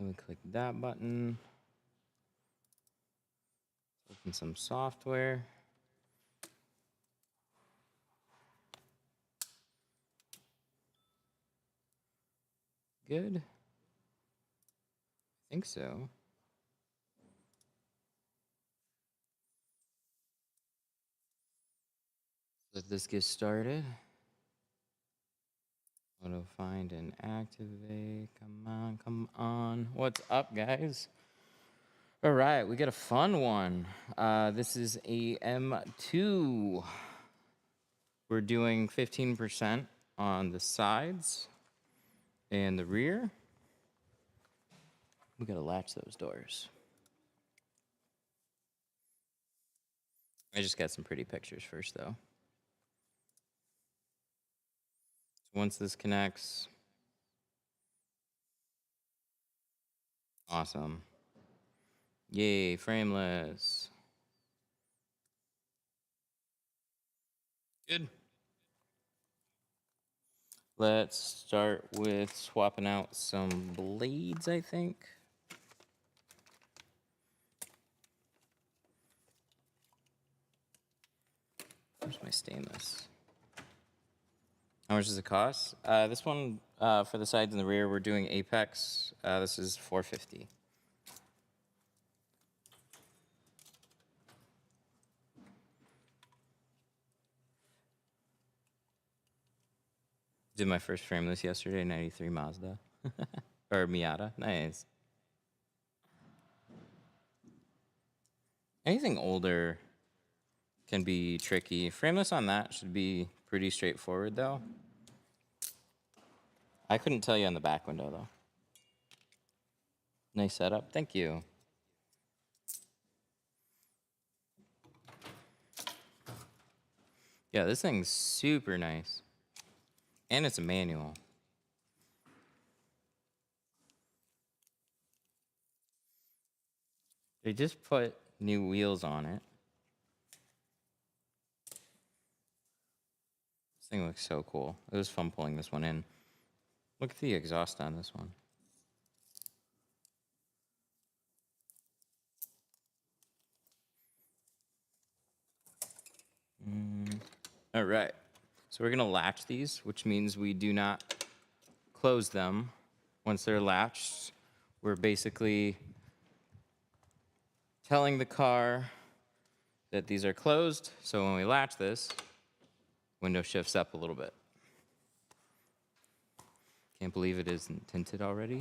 Then we click that button. Open some software. Good. I think so. Let this get started. Auto find and activate. Come on, come on. What's up, guys? All right, we got a fun one. This is a M2. We're doing 15% on the sides and the rear. We gotta latch those doors. I just got some pretty pictures first, though. So once this connects, awesome. Yay, frameless. Good. Let's start with swapping out some blades, I think. Where's my stainless? How much does it cost? This one, for the sides and the rear, we're doing Apex. This is $450. Did my first frameless yesterday, 93 Mazda. Or Miata. Nice. Anything older can be tricky. Frameless on that should be pretty straightforward, though. I couldn't tell you on the back window, though. Nice setup. Thank you. Yeah, this thing's super nice. And it's a manual. They just put new wheels on it. This thing looks so cool. It was fun pulling this one in. Look at the exhaust on this one. All right. So we're going to latch these, which means we do not close them. Once they're latched, we're basically telling the car that these are closed. So when we latch this, window shifts up a little bit. Can't believe it isn't tinted already.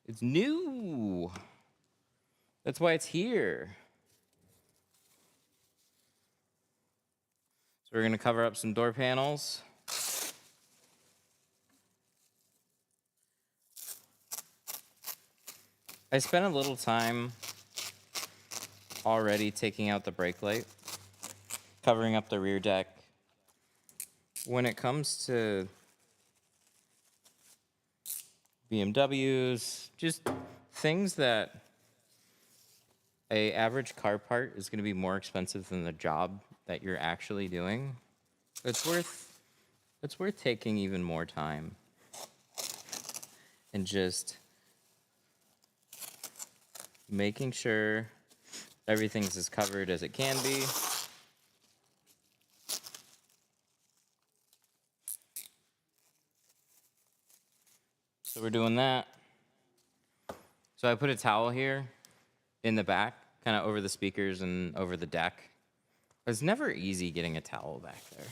It's new. That's why it's here. So we're going to cover up some door panels. I spent a little time already taking out the brake light, covering up the rear deck. When it comes to BMWs, just things that a average car part is going to be more expensive than the job that you're actually doing. It's worth taking even more time and just making sure everything's as covered as it can be. So we're doing that. So I put a towel here in the back, kind of over the speakers and over the deck. It's never easy getting a towel back there.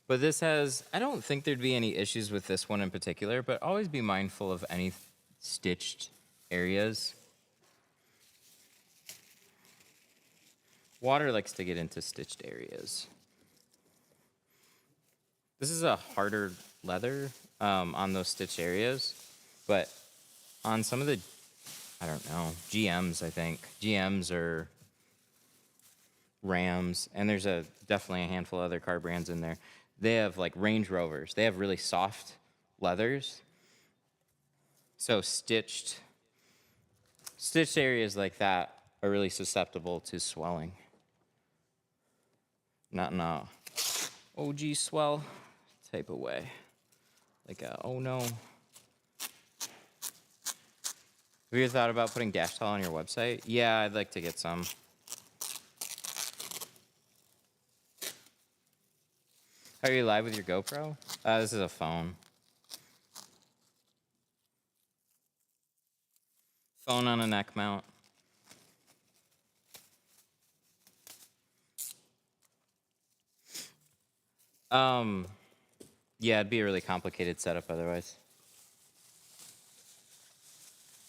But this has, I don't think there'd be any issues with this one in particular, but always be mindful of any stitched areas. Water likes to get into stitched areas. This is a harder leather on those stitched areas, but on some of the, I don't know, GMs, I think. GMs or Rams, and there's definitely a handful of other car brands in there. They have like Range Rovers. They have really soft leathers. So stitched areas like that are really susceptible to swelling. Not an OG swell type of way. Like a, oh no. Have you ever thought about putting dash towel on your website? Yeah, I'd like to get some. Are you live with your GoPro? This is a phone. Phone on a neck mount. Yeah, it'd be a really complicated setup otherwise.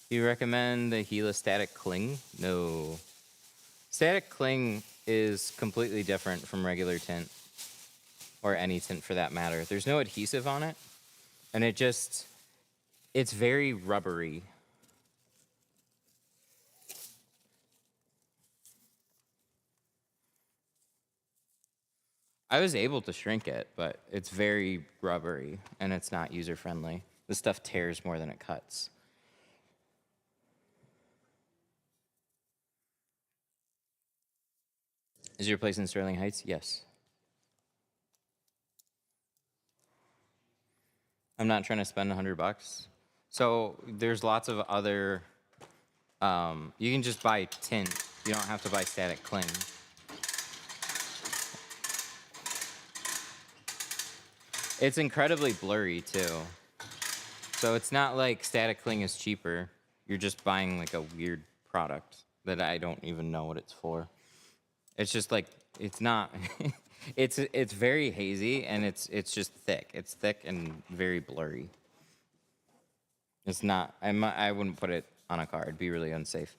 Do you recommend the Gila static cling? No. Static cling is completely different from regular tint, or any tint for that matter. There's no adhesive on it, and it's very rubbery. I was able to shrink it, but it's very rubbery, and it's not user-friendly. The stuff tears more than it cuts. Is your place in Sterling Heights? Yes. I'm not trying to spend $100. So there's lots of other, you can just buy tint. You don't have to buy static cling. It's incredibly blurry too. So it's not like static cling is cheaper. You're just buying like a weird product that I don't even know what it's for. It's just like, it's not, it's very hazy, and it's just thick. It's thick and very blurry. It's not, I wouldn't put it on a car. It'd be really unsafe.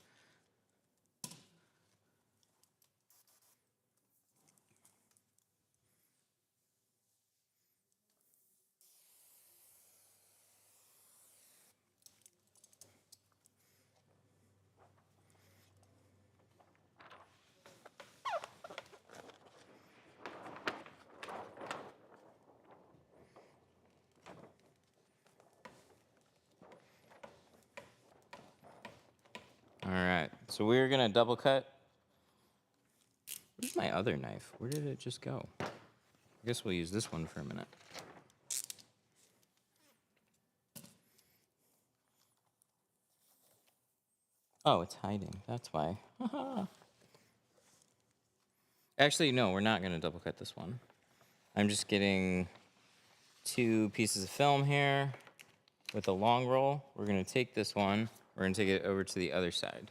All right, so we're gonna double cut. Where's my other knife? Where did it just go? I guess we'll use this one for a minute. Oh, it's hiding. That's why. Actually, no, we're not gonna double cut this one. I'm just getting 2 pieces of film here with a long roll. We're gonna take this one. We're gonna take it over to the other side.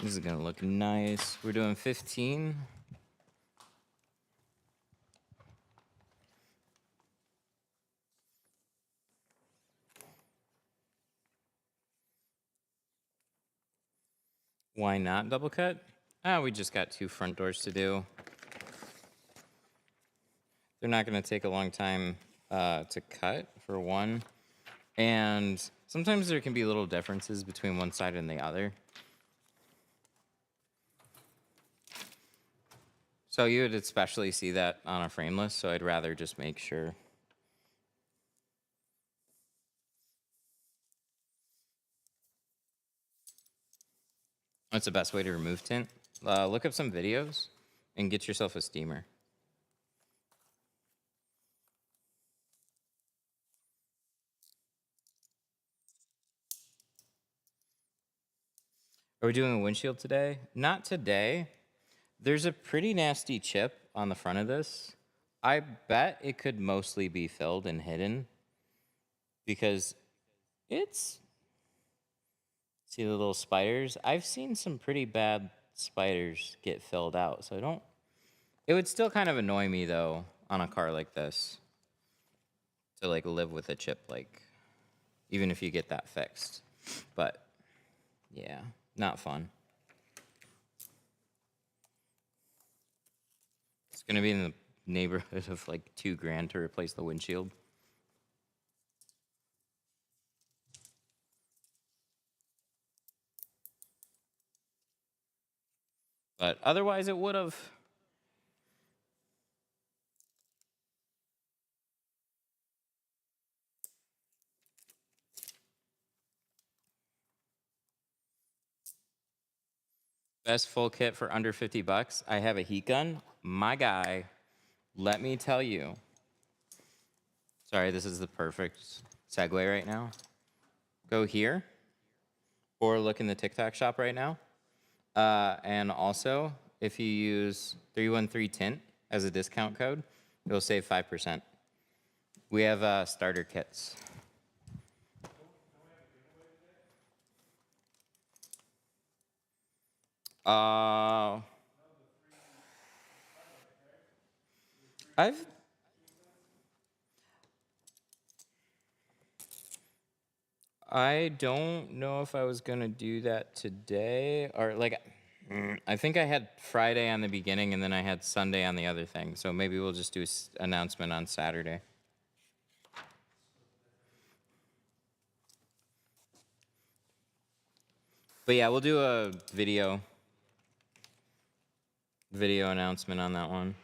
This is gonna look nice. We're doing 15. Why not double cut? We just got 2 front doors to do. They're not gonna take a long time to cut, for one. And sometimes there can be little differences between one side and the other. So you would especially see that on a frameless, so I'd rather just make sure. That's the best way to remove tint. Look up some videos and get yourself a steamer. Are we doing a windshield today? Not today. There's a pretty nasty chip on the front of this. I bet it could mostly be filled and hidden because it's, see the little spiders? I've seen some pretty bad spiders get filled out, so I don't, it would still kind of annoy me though on a car like this to like live with a chip, like even if you get that fixed. But yeah, not fun. It's gonna be in the neighborhood of like $2,000 to replace the windshield. But otherwise, it would have. Best full kit for under 50 bucks. I have a heat gun. My guy, let me tell you. Sorry, this is the perfect segue right now. Go here or look in the TikTok shop right now. And also, if you use 313 Tint as a discount code, you'll save 5%. We have starter kits. Uh, I've I don't know if I was gonna do that today or like I think I had Friday on the beginning and then I had Sunday on the other thing. So maybe we'll just do an announcement on Saturday. But yeah, we'll do a video announcement on that one.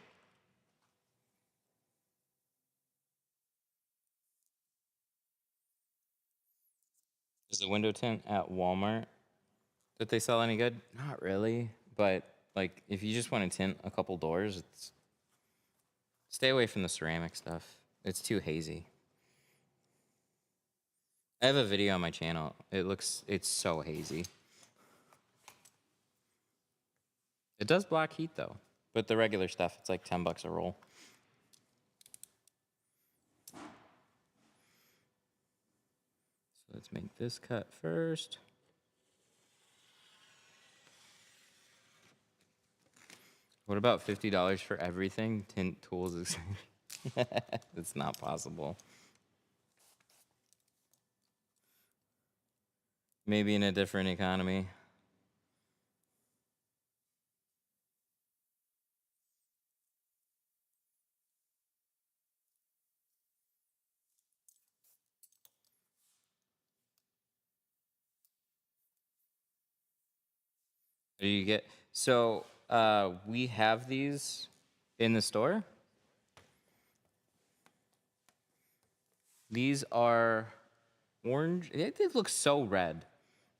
Is the window tint at Walmart that they sell any good? Not really, but like if you just want to tint a couple doors, it's stay away from the ceramic stuff. It's too hazy. I have a video on my channel. It's so hazy. It does block heat though, but the regular stuff, it's like 10 bucks a roll. So let's make this cut first. What about $50 for everything? Tint Tools is it's not possible. Maybe in a different economy. Do you get so we have these in the store. These are orange. It looks so red.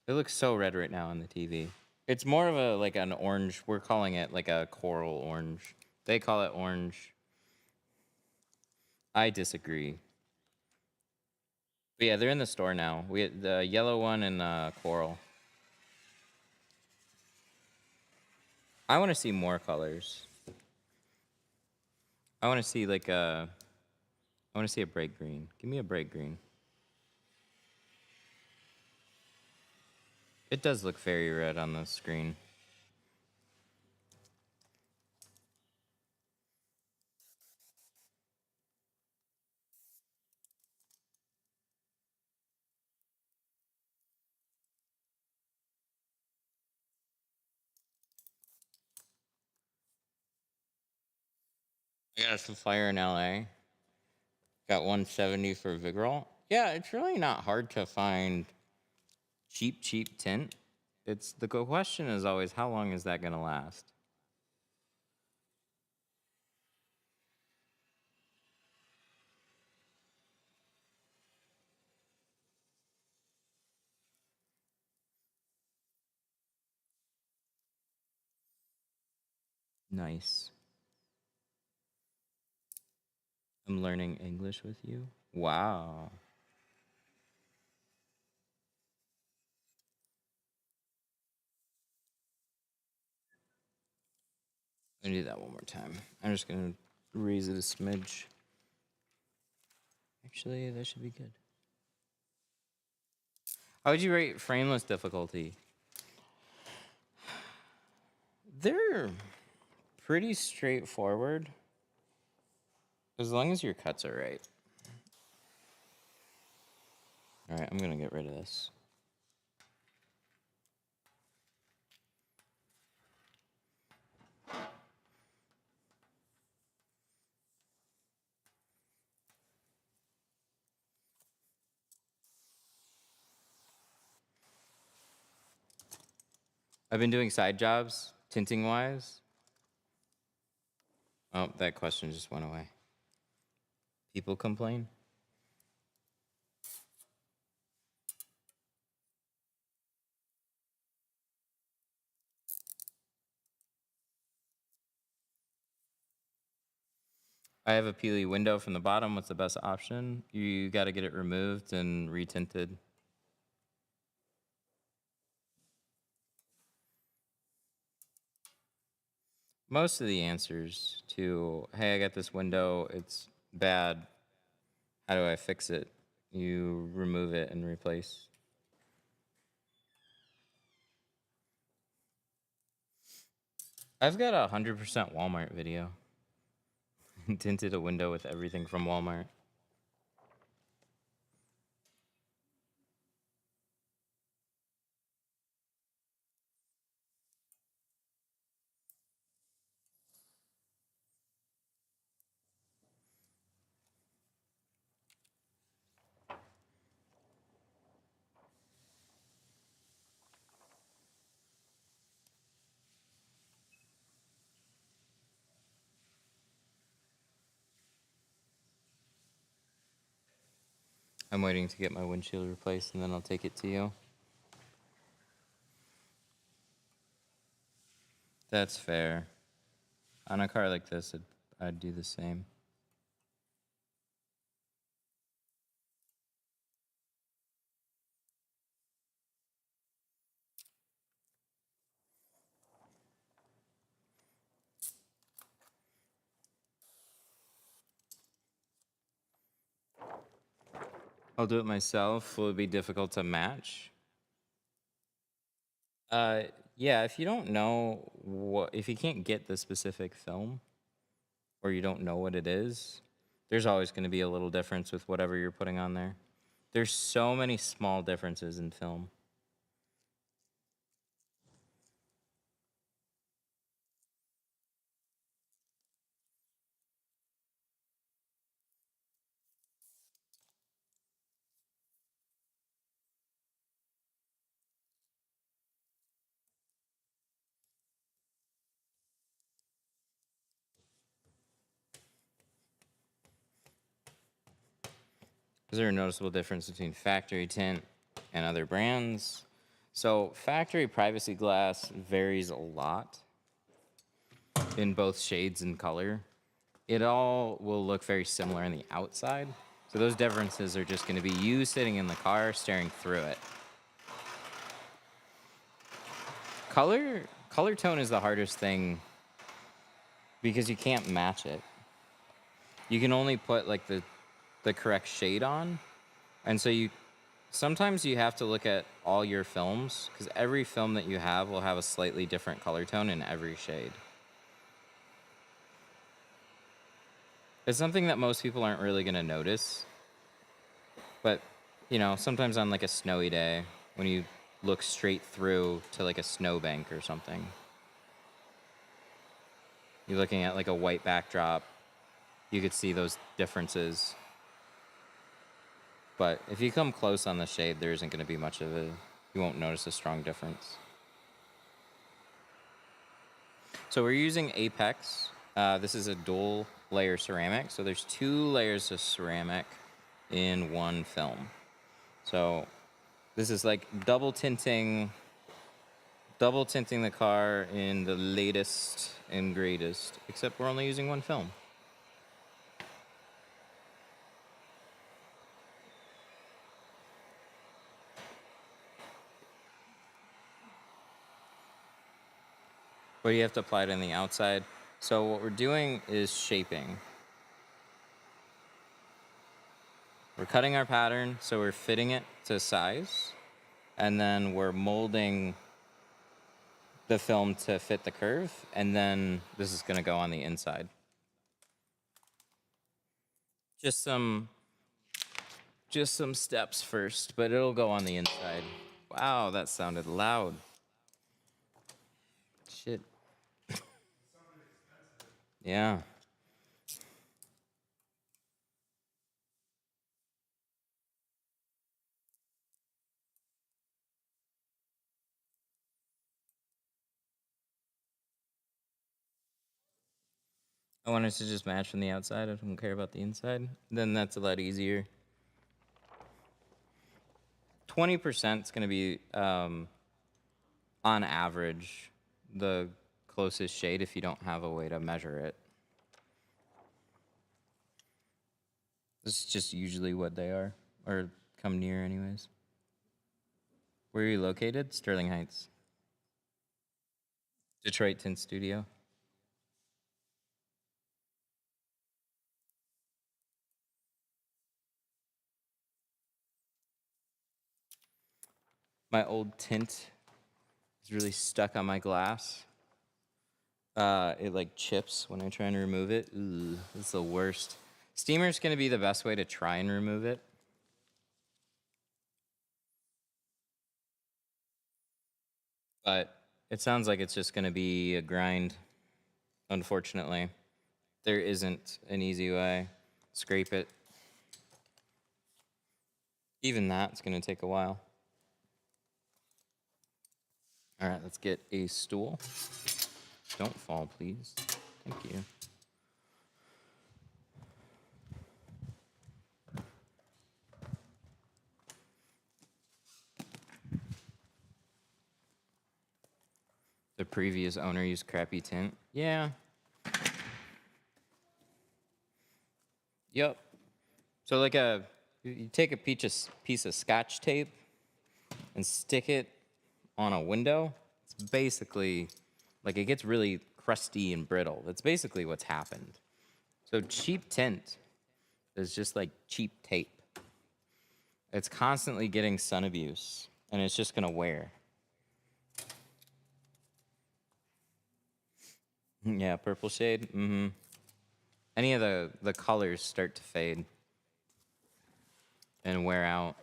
It looks so red right now on the TV. It's more of a like an orange. We're calling it like a coral orange. They call it orange. I disagree. But yeah, they're in the store now. We had the yellow one and coral. I want to see more colors. I want to see like a. I want to see a bright green. Give me a bright green. It does look very red on the screen. I got some flyer in LA. Got 170 for Vigral. Yeah, it's really not hard to find cheap tint. It's the question is always how long is that gonna last? Nice. I'm learning English with you. Wow. I'm gonna do that one more time. I'm just gonna raise it a smidge. Actually, that should be good. How would you rate frameless difficulty? They're pretty straightforward. As long as your cuts are right. All right, I'm gonna get rid of this. I've been doing side jobs Tinting wise? Oh, that question just went away. People complain? I have a peely window from the bottom. What's the best option? You got to get it removed and retinted. Most of the answers to, hey, I got this window, it's bad, how do I fix it? You remove it and replace. I've got a 100% Walmart video. Tinted a window with everything from Walmart. I'm waiting to get my windshield replaced and then I'll take it to you. That's fair. On a car like this, I'd do the same. I'll do it myself. Will it be difficult to match? Yeah, if you don't know if you can't get the specific film or you don't know what it is, there's always going to be a little difference with whatever you're putting on there. There's so many small differences in film. Is there a noticeable difference between factory tint and other brands? So factory privacy glass varies a lot in both shades and color. It all will look very similar on the outside. So those differences are just going to be you sitting in the car staring through it. Color tone is the hardest thing because you can't match it. You can only put like the correct shade on. And so sometimes you have to look at all your films because every film that you have will have a slightly different color tone in every shade. It's something that most people aren't really going to notice. But, you know, sometimes on like a snowy day when you look straight through to like a snowbank or something, you're looking at like a white backdrop, you could see those differences. But if you come close on the shade, there isn't going to be much of you won't notice a strong difference. So we're using Apex. This is a dual layer ceramic. So there's 2 layers of ceramic in one film. So this is like double tinting the car in the latest and greatest, except we're only using one film. But you have to apply it on the outside. So what we're doing is shaping. We're cutting our pattern, so we're fitting it to size, and then we're molding the film to fit the curve, and then this is going to go on the inside. Just some steps first, but it'll go on the inside. Wow, that sounded loud. Shit. Yeah. I want it to just match from the outside. I don't care about the inside. Then that's a lot easier. 20% is going to be, on average, the closest shade if you don't have a way to measure it. This is just usually what they are, or come near anyways. Where are you located? Sterling Heights. Detroit Tint Studio. My old tint is really stuck on my glass. It like chips when I try and remove it. Ooh, this is the worst. Steamer's gonna be the best way to try and remove it. But it sounds like it's just gonna be a grind, unfortunately. There isn't an easy way. Scrape it. Even that's gonna take a while. All right, let's get a stool. Don't fall, please. Thank you. The previous owner used crappy tint. Yeah. Yep. So like you take a piece of Scotch tape and stick it on a window. It's basically like it gets really crusty and brittle. That's basically what's happened. So cheap tint is just like cheap tape. It's constantly getting sun abuse, and it's just gonna wear. Yeah, purple shade. Mm-hmm. Any of the colors start to fade and wear out.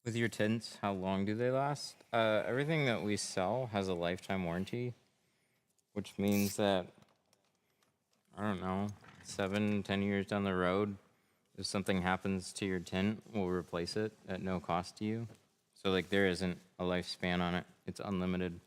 With your tints, how long do they last? Everything that we sell has a lifetime warranty, which means that, I don't know, 7, 10 years down the road, if something happens to your tint, we'll replace it at no cost to you. So like there isn't a lifespan on it. It's unlimited.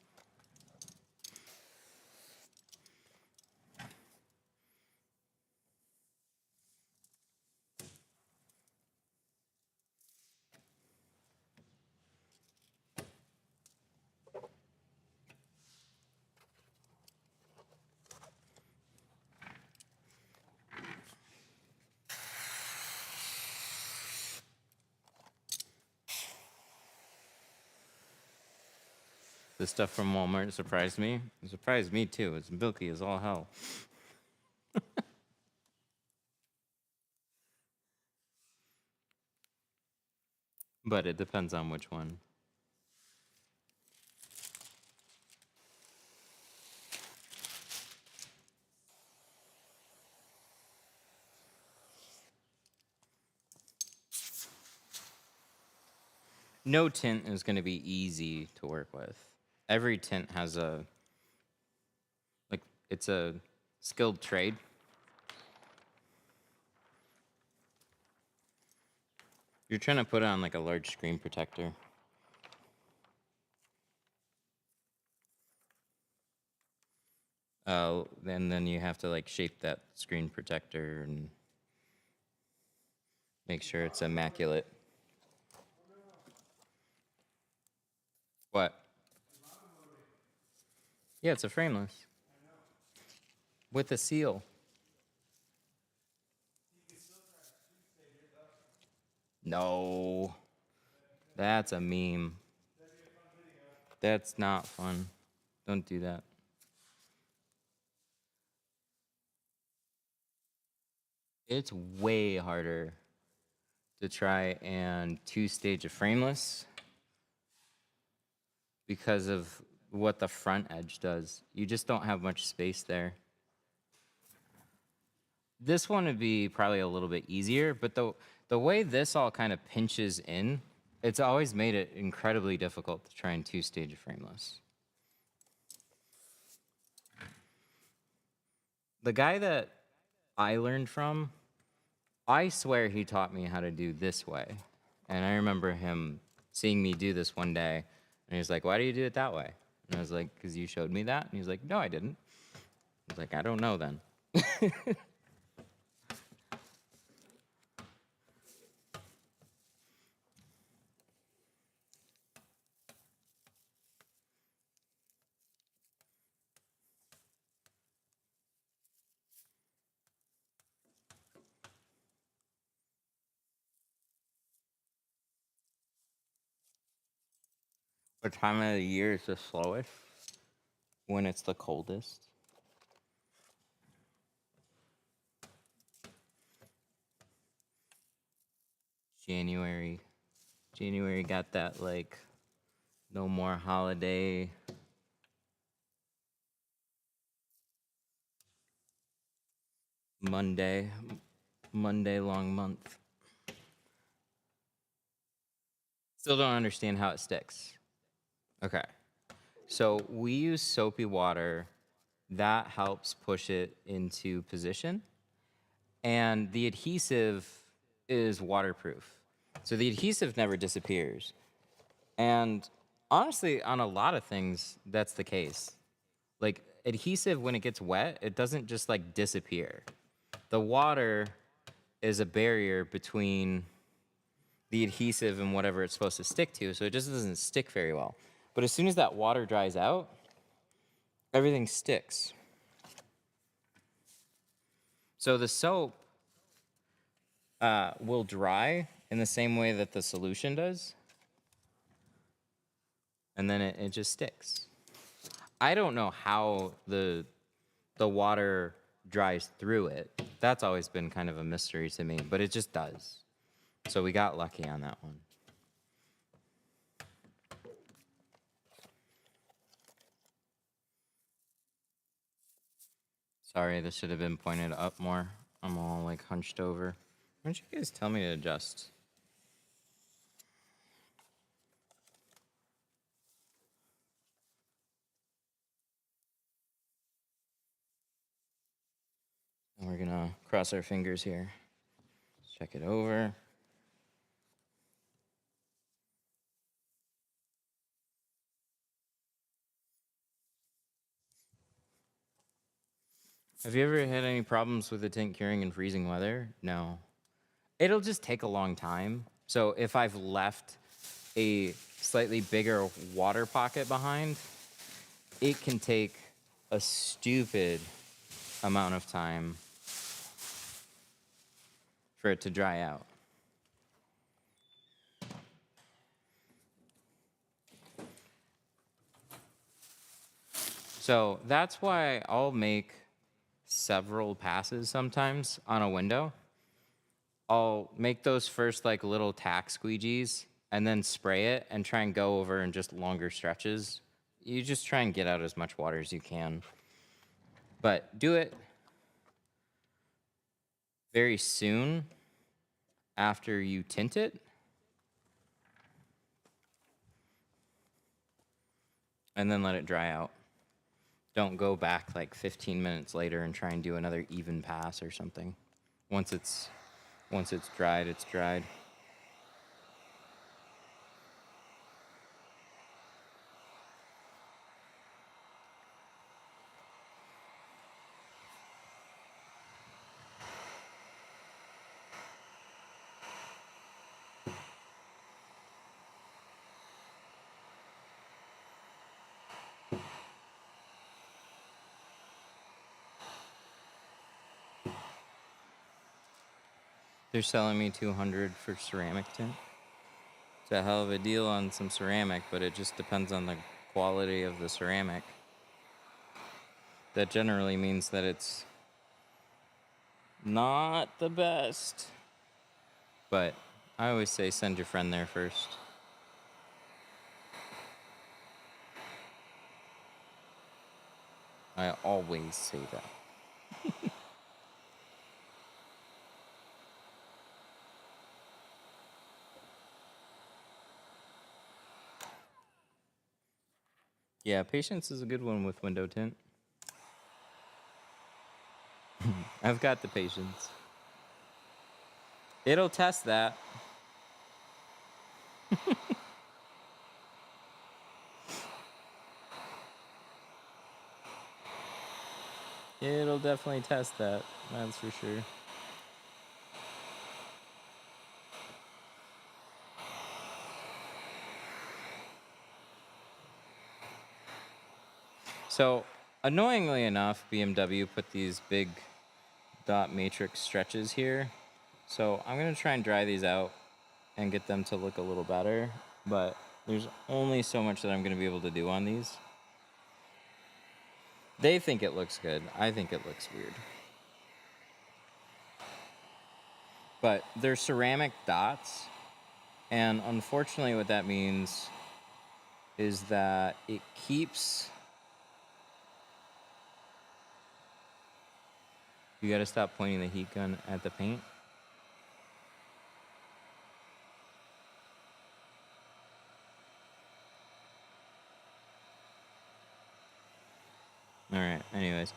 This stuff from Walmart surprised me. It surprised me too. It's milky as all hell. But it depends on which one. No tint is going to be easy to work with. Every tint has it's a skilled trade. You're trying to put on like a large screen protector. And then you have to like shape that screen protector and make sure it's immaculate. What? Yeah, it's a frameless. With a seal. No. That's a meme. That's not fun. Don't do that. It's way harder to try and two-stage a frameless because of what the front edge does. You just don't have much space there. This one would be probably a little bit easier, but the way this all kind of pinches in, it's always made it incredibly difficult to try and two-stage a frameless. The guy that I learned from, I swear he taught me how to do this way. And I remember him seeing me do this one day, and he was like, "Why do you do it that way?" And I was like, "Because you showed me that." And he was like, "No, I didn't." I was like, "I don't know then." What time of the year is the slowest? When it's the coldest. January. January got that, like, no more holiday. Monday long month. Still don't understand how it sticks. Okay. So we use soapy water. That helps push it into position. And the adhesive is waterproof. So the adhesive never disappears. And honestly, on a lot of things, that's the case. Like adhesive, when it gets wet, it doesn't just like disappear. The water is a barrier between the adhesive and whatever it's supposed to stick to, so it just doesn't stick very well. But as soon as that water dries out, everything sticks. So the soap will dry in the same way that the solution does, and then it just sticks. I don't know how the water dries through it. That's always been kind of a mystery to me, but it just does. So we got lucky on that one. Sorry, this should have been pointed up more. I'm all like hunched over. Why don't you guys tell me to adjust? And we're gonna cross our fingers here. Check it over. Have you ever had any problems with the tint curing in freezing weather? No. It'll just take a long time. So if I've left a slightly bigger water pocket behind, it can take a stupid amount of time for it to dry out. So that's why I'll make several passes sometimes on a window. I'll make those first like little tack squeegees and then spray it and try and go over in just longer stretches. You just try and get out as much water as you can. But do it very soon after you tint it. And then let it dry out. Don't go back like 15 minutes later and try and do another even pass or something. Once it's dried, it's dried. They're selling me $200 for ceramic tint. It's a hell of a deal on some ceramic, but it just depends on the quality of the ceramic. That generally means that it's not the best, but I always say send your friend there first. I always say that. Yeah, patience is a good one with window tint. I've got the patience. It'll test that. It'll definitely test that. That's for sure. So, annoyingly enough, BMW put these big dot matrix stretches here. So, I'm going to try and dry these out and get them to look a little better. But there's only so much that I'm going to be able to do on these. They think it looks good. I think it looks weird. But they're ceramic dots. And unfortunately, what that means is that it keeps... You gotta stop pointing the heat gun at the paint. All right, anyways.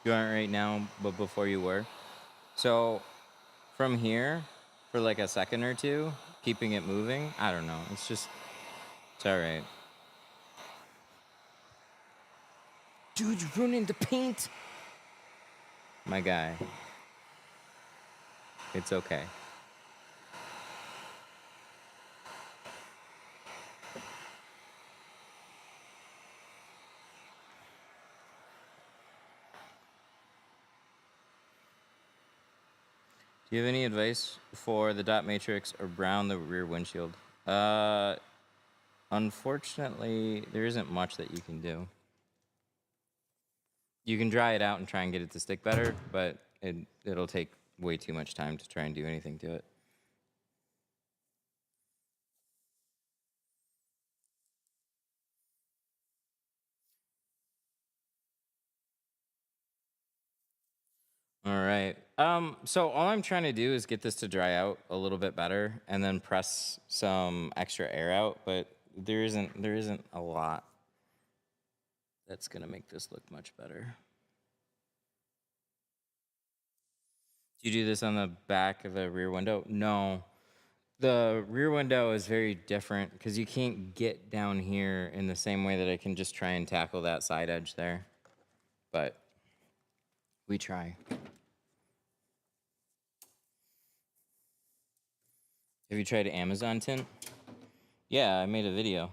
You aren't right now, but before you were. So from here, for like a second or two, keeping it moving, I don't know. It's all right. Dude, you're ruining the paint. My guy. It's okay. Do you have any advice for the dot matrix or brown the rear windshield? Unfortunately, there isn't much that you can do. You can dry it out and try and get it to stick better, but it'll take way too much time to try and do anything to it. All right. So all I'm trying to do is get this to dry out a little bit better and then press some extra air out, but there isn't a lot that's gonna make this look much better. Do you do this on the back of the rear window? No. The rear window is very different because you can't get down here in the same way that I can just try and tackle that side edge there. But we try. Have you tried Amazon tint? Yeah, I made a video.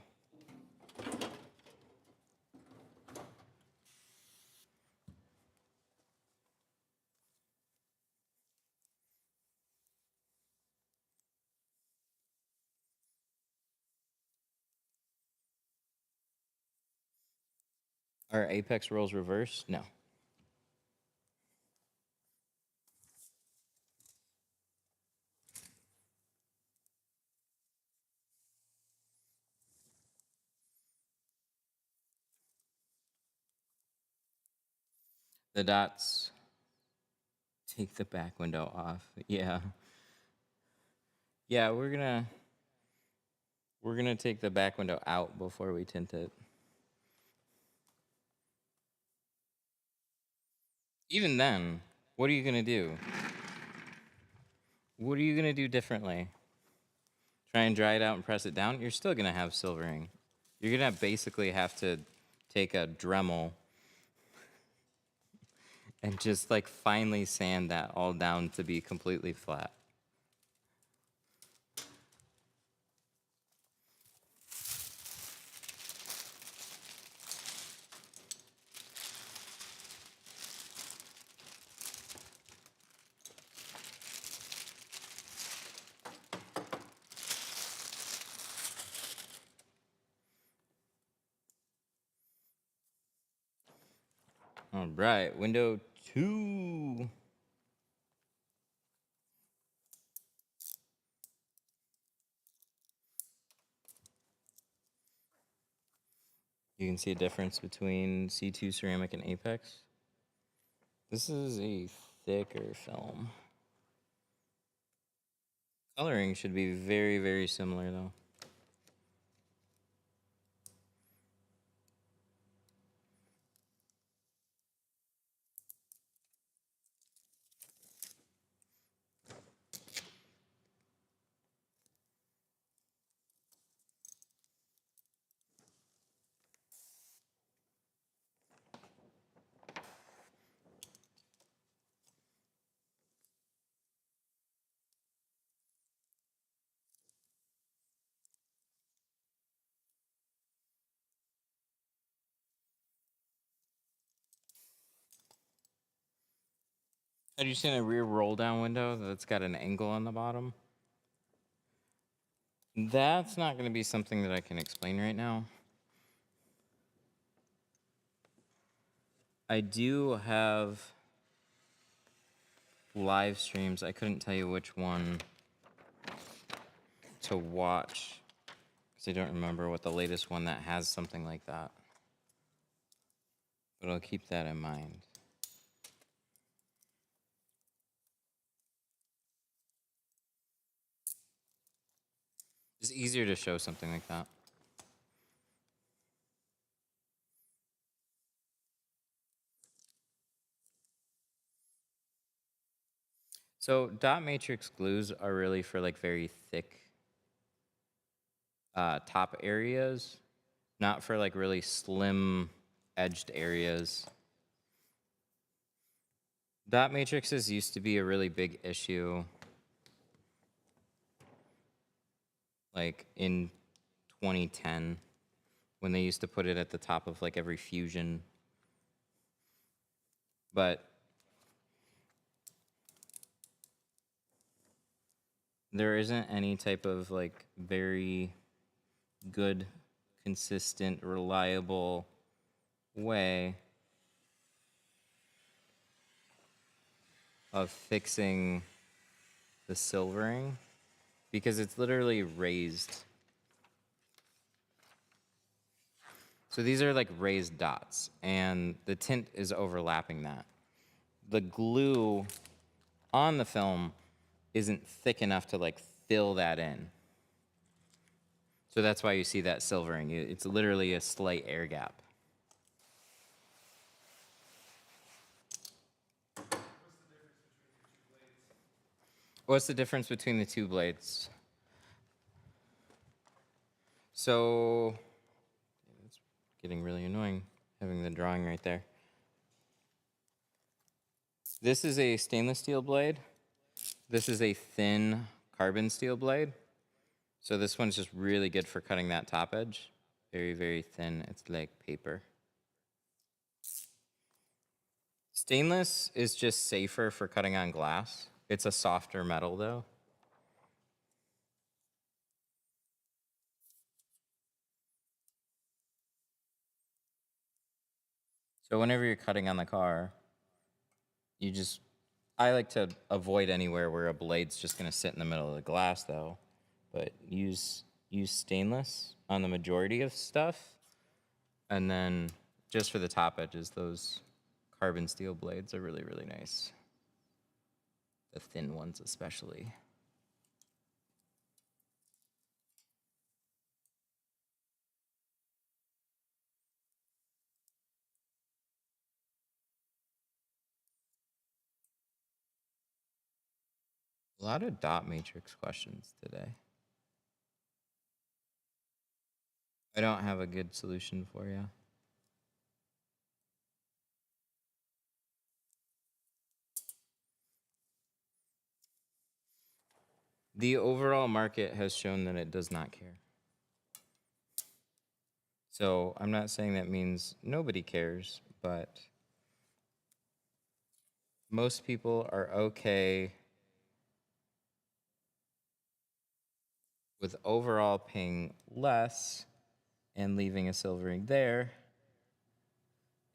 Are apex rolls reverse? No. The dots take the back window off. Yeah. Yeah, we're gonna take the back window out before we tint it. Even then, what are you gonna do? What are you gonna do differently? Try and dry it out and press it down? You're still gonna have silvering. You're gonna basically have to take a Dremel and just like finely sand that all down to be completely flat. All right, window 2. You can see a difference between C2 ceramic and Apex. This is a thicker film. Coloring should be very, very similar though. Have you seen a rear roll down window that's got an angle on the bottom? That's not going to be something that I can explain right now. I do have live streams. I couldn't tell you which one to watch because I don't remember what the latest one that has something like that. But I'll keep that in mind. It's easier to show something like that. So dot matrix glues are really for like very thick top areas, not for like really slim edged areas. Dot matrices used to be a really big issue like in 2010 when they used to put it at the top of like every fusion. But there isn't any type of like very good, consistent, reliable way of fixing the silvering because it's literally raised. So these are like raised dots and the tint is overlapping that. The glue on the film isn't thick enough to like fill that in. So that's why you see that silvering. It's literally a slight air gap. What's the difference between the two blades? So, it's getting really annoying having the drawing right there. This is a stainless steel blade. This is a thin carbon steel blade. So this one's just really good for cutting that top edge. Very, very thin. It's like paper. Stainless is just safer for cutting on glass. It's a softer metal though. So whenever you're cutting on the car, I like to avoid anywhere where a blade's just gonna sit in the middle of the glass though. But use stainless on the majority of stuff. And then just for the top edges, those carbon steel blades are really, really nice. The thin ones especially. A lot of dot matrix questions today. I don't have a good solution for you. The overall market has shown that it does not care. So I'm not saying that means nobody cares, but most people are okay with overall paying less and leaving a silvering there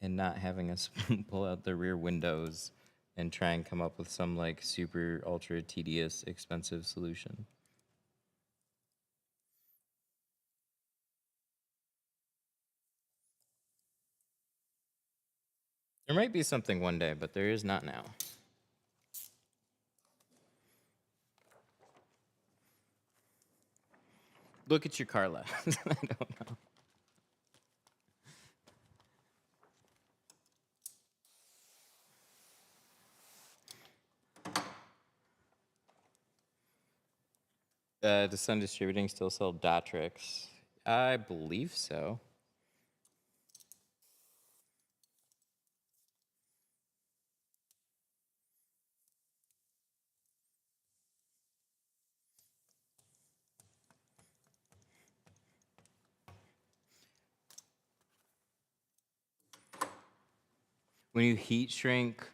and not having us pull out the rear windows and try and come up with some like super ultra tedious expensive solution. There might be something one day, but there is not now. Look at your car left. I don't know. Does Sun Distributing still sell Dotrix? I believe so. When you heat shrink,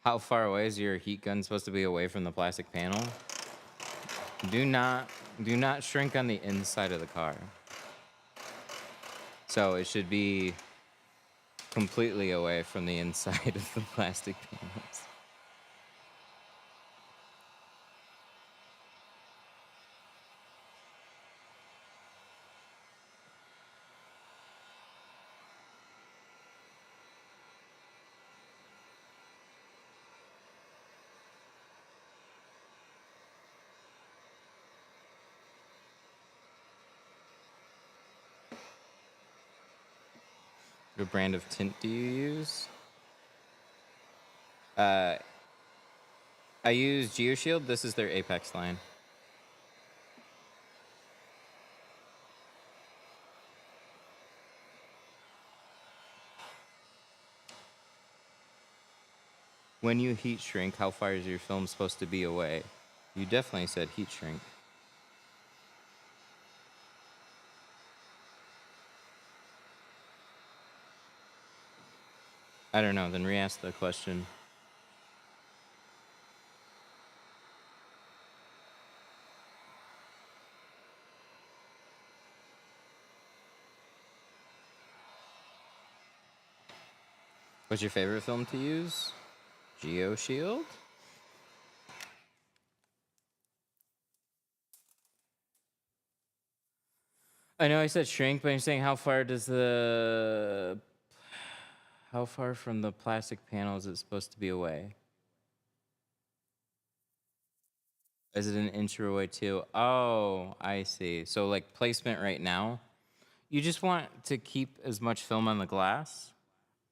how far away is your heat gun supposed to be away from the plastic panel? Do not shrink on the inside of the car. So it should be completely away from the inside of the plastic panels. What brand of tint do you use? I use GeoShield. This is their Apex line. When you heat shrink, how far is your film supposed to be away? You definitely said heat shrink. I don't know, then re-ask the question. What's your favorite film to use? GeoShield? I know I said shrink, but I'm saying how far from the plastic panel is it supposed to be away? Is it an inch away too? Oh, I see. So like placement right now, you just want to keep as much film on the glass.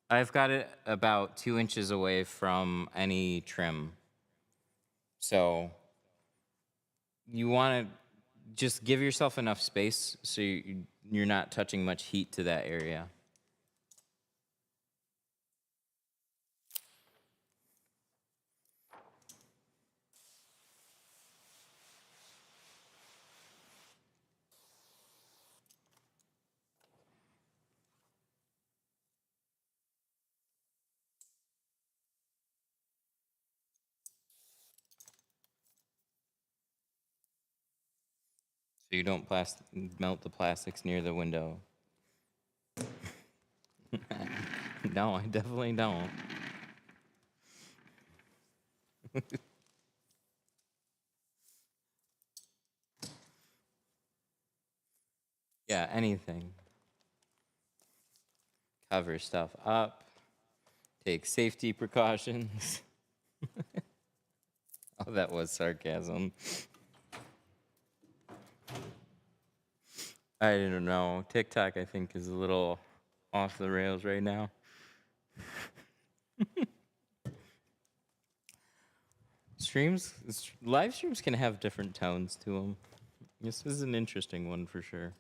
I've got it about 2 inches away from any trim. So you want to just give yourself enough space so you're not touching much heat to that area. So you don't melt the plastics near the window. No, I definitely don't. Yeah, anything. Cover stuff up. Take safety precautions. Oh, that was sarcasm. I don't know. TikTok, I think, is a little off the rails right now. Live streams can have different tones to them. This is an interesting one for sure.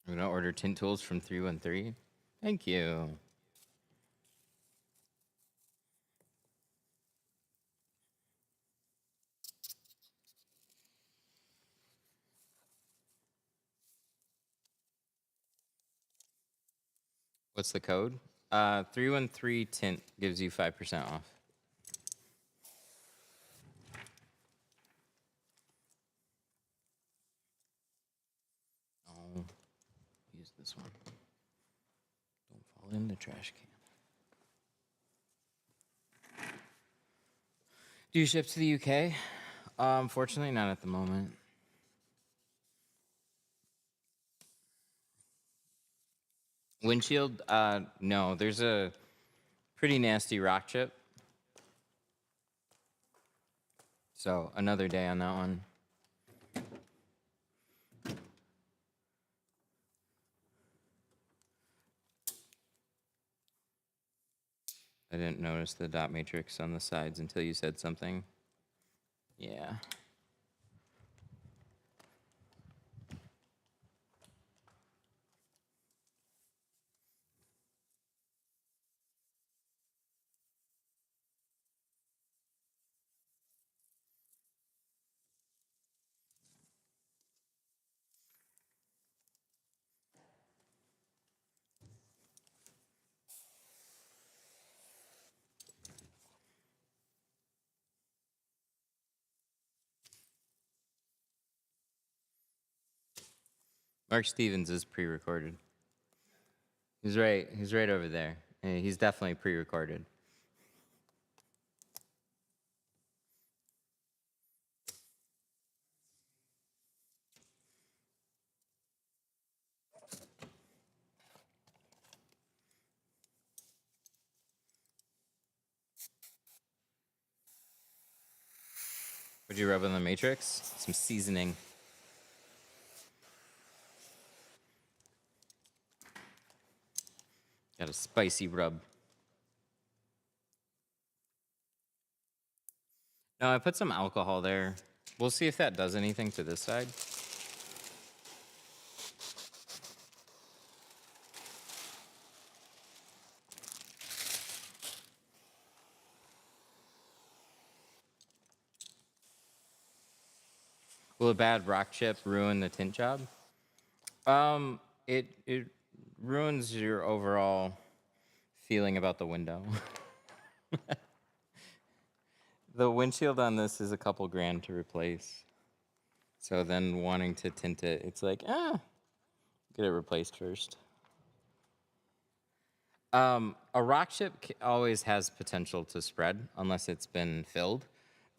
I'm gonna order Tint Tools from 313. Thank you. What's the code? 313 tint gives you 5% off. Oh, use this one. Don't fall in the trash can. Do you ship to the UK? Unfortunately, not at the moment. Windshield? No. There's a pretty nasty rock chip. So another day on that one. I didn't notice the dot matrix on the sides until you said something. Yeah. Mark Stevens is pre-recorded. He's right over there. He's definitely pre-recorded. What'd you rub on the matrix? Some seasoning. Got a spicy rub. No, I put some alcohol there. We'll see if that does anything to this side. Will a bad rock chip ruin the tint job? It ruins your overall feeling about the window. The windshield on this is a couple grand to replace. So then wanting to tint it, it's like, get it replaced first. A rock chip always has potential to spread unless it's been filled.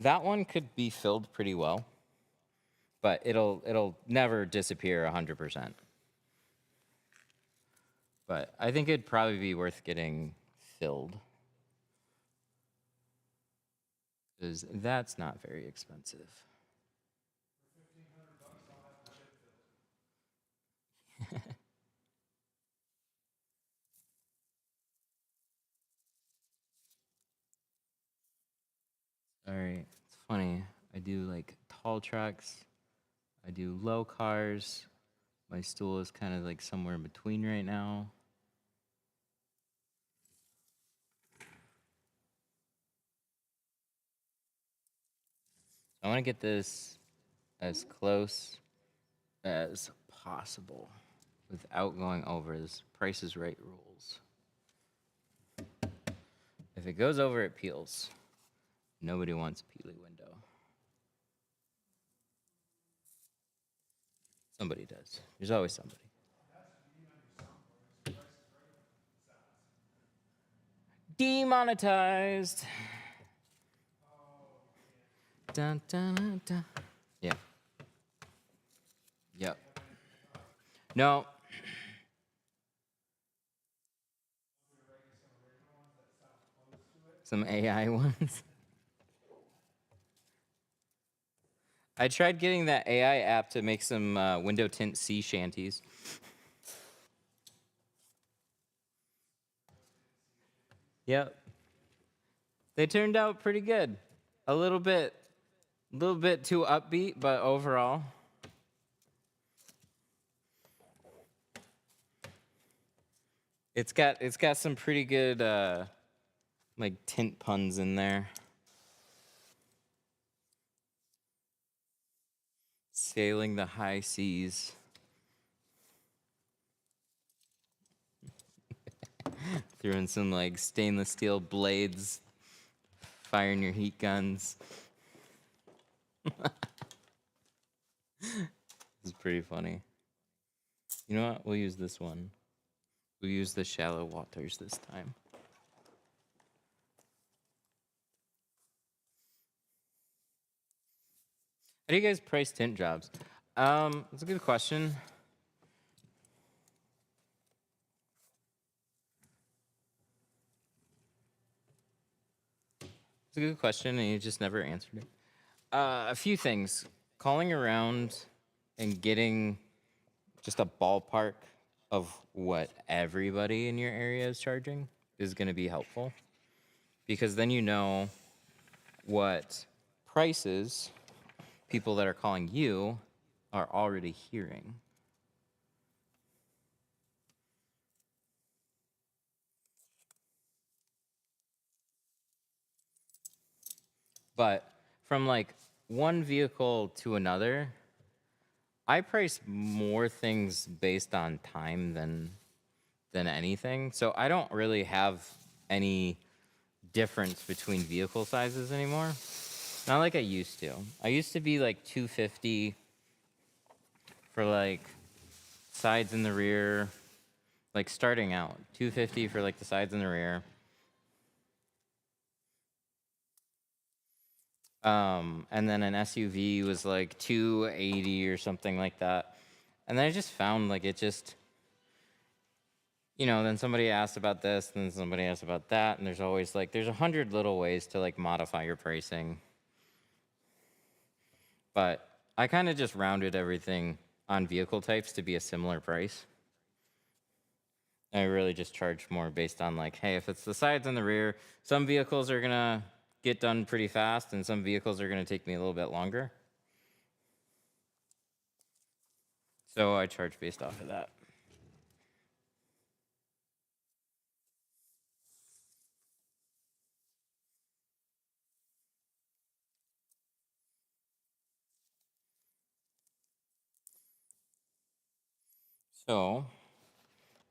That one could be filled pretty well, but it'll never disappear 100%. But I think it'd probably be worth getting filled, because that's not very expensive. All right, it's funny. I do like tall trucks. I do low cars. My stool is kind of like somewhere in between right now. I want to get this as close as possible without going over this Price is Right rules. If it goes over, it peels. Nobody wants peely window. Somebody does. There's always somebody. Demonetized. Dun, dun, dun, dun. Yeah. Yep. No. Some AI ones. I tried getting that AI app to make some window tint sea shanties. Yep. They turned out pretty good. A little bit too upbeat, but overall. It's got some pretty good like tint puns in there. Sailing the high seas. Threw in some like stainless steel blades, firing your heat guns. It's pretty funny. You know what? We'll use this one. We'll use the shallow waters this time. How do you guys price tint jobs? That's a good question. It's a good question, and you just never answered it. A few things. Calling around and getting just a ballpark of what everybody in your area is charging is going to be helpful. Because then you know what prices people that are calling you are already hearing. But from like one vehicle to another, I price more things based on time than anything. So I don't really have any difference between vehicle sizes anymore. Not like I used to. I used to be like 250 for like sides in the rear, like starting out. 250 for like the sides in the rear. And then an SUV was like 280 or something like that. And then I just found like it just, you know, then somebody asked about this, then somebody asked about that, and there's always like, there's 100 little ways to like modify your pricing. But I kind of just rounded everything on vehicle types to be a similar price. I really just charge more based on like, hey, if it's the sides and the rear, some vehicles are gonna get done pretty fast, and some vehicles are gonna take me a little bit longer. So I charge based off of that. So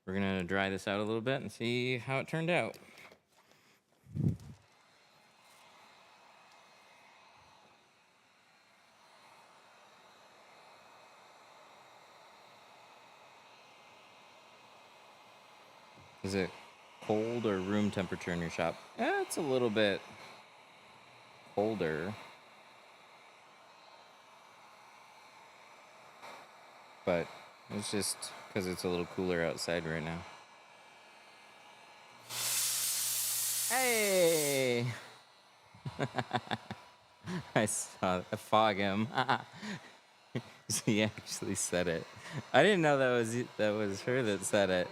we're gonna dry this out a little bit and see how it turned out. Is it cold or room temperature in your shop? It's a little bit colder, but it's just because it's a little cooler outside right now. Hey! I saw I fog him. He actually said it. I didn't know that was her that said it.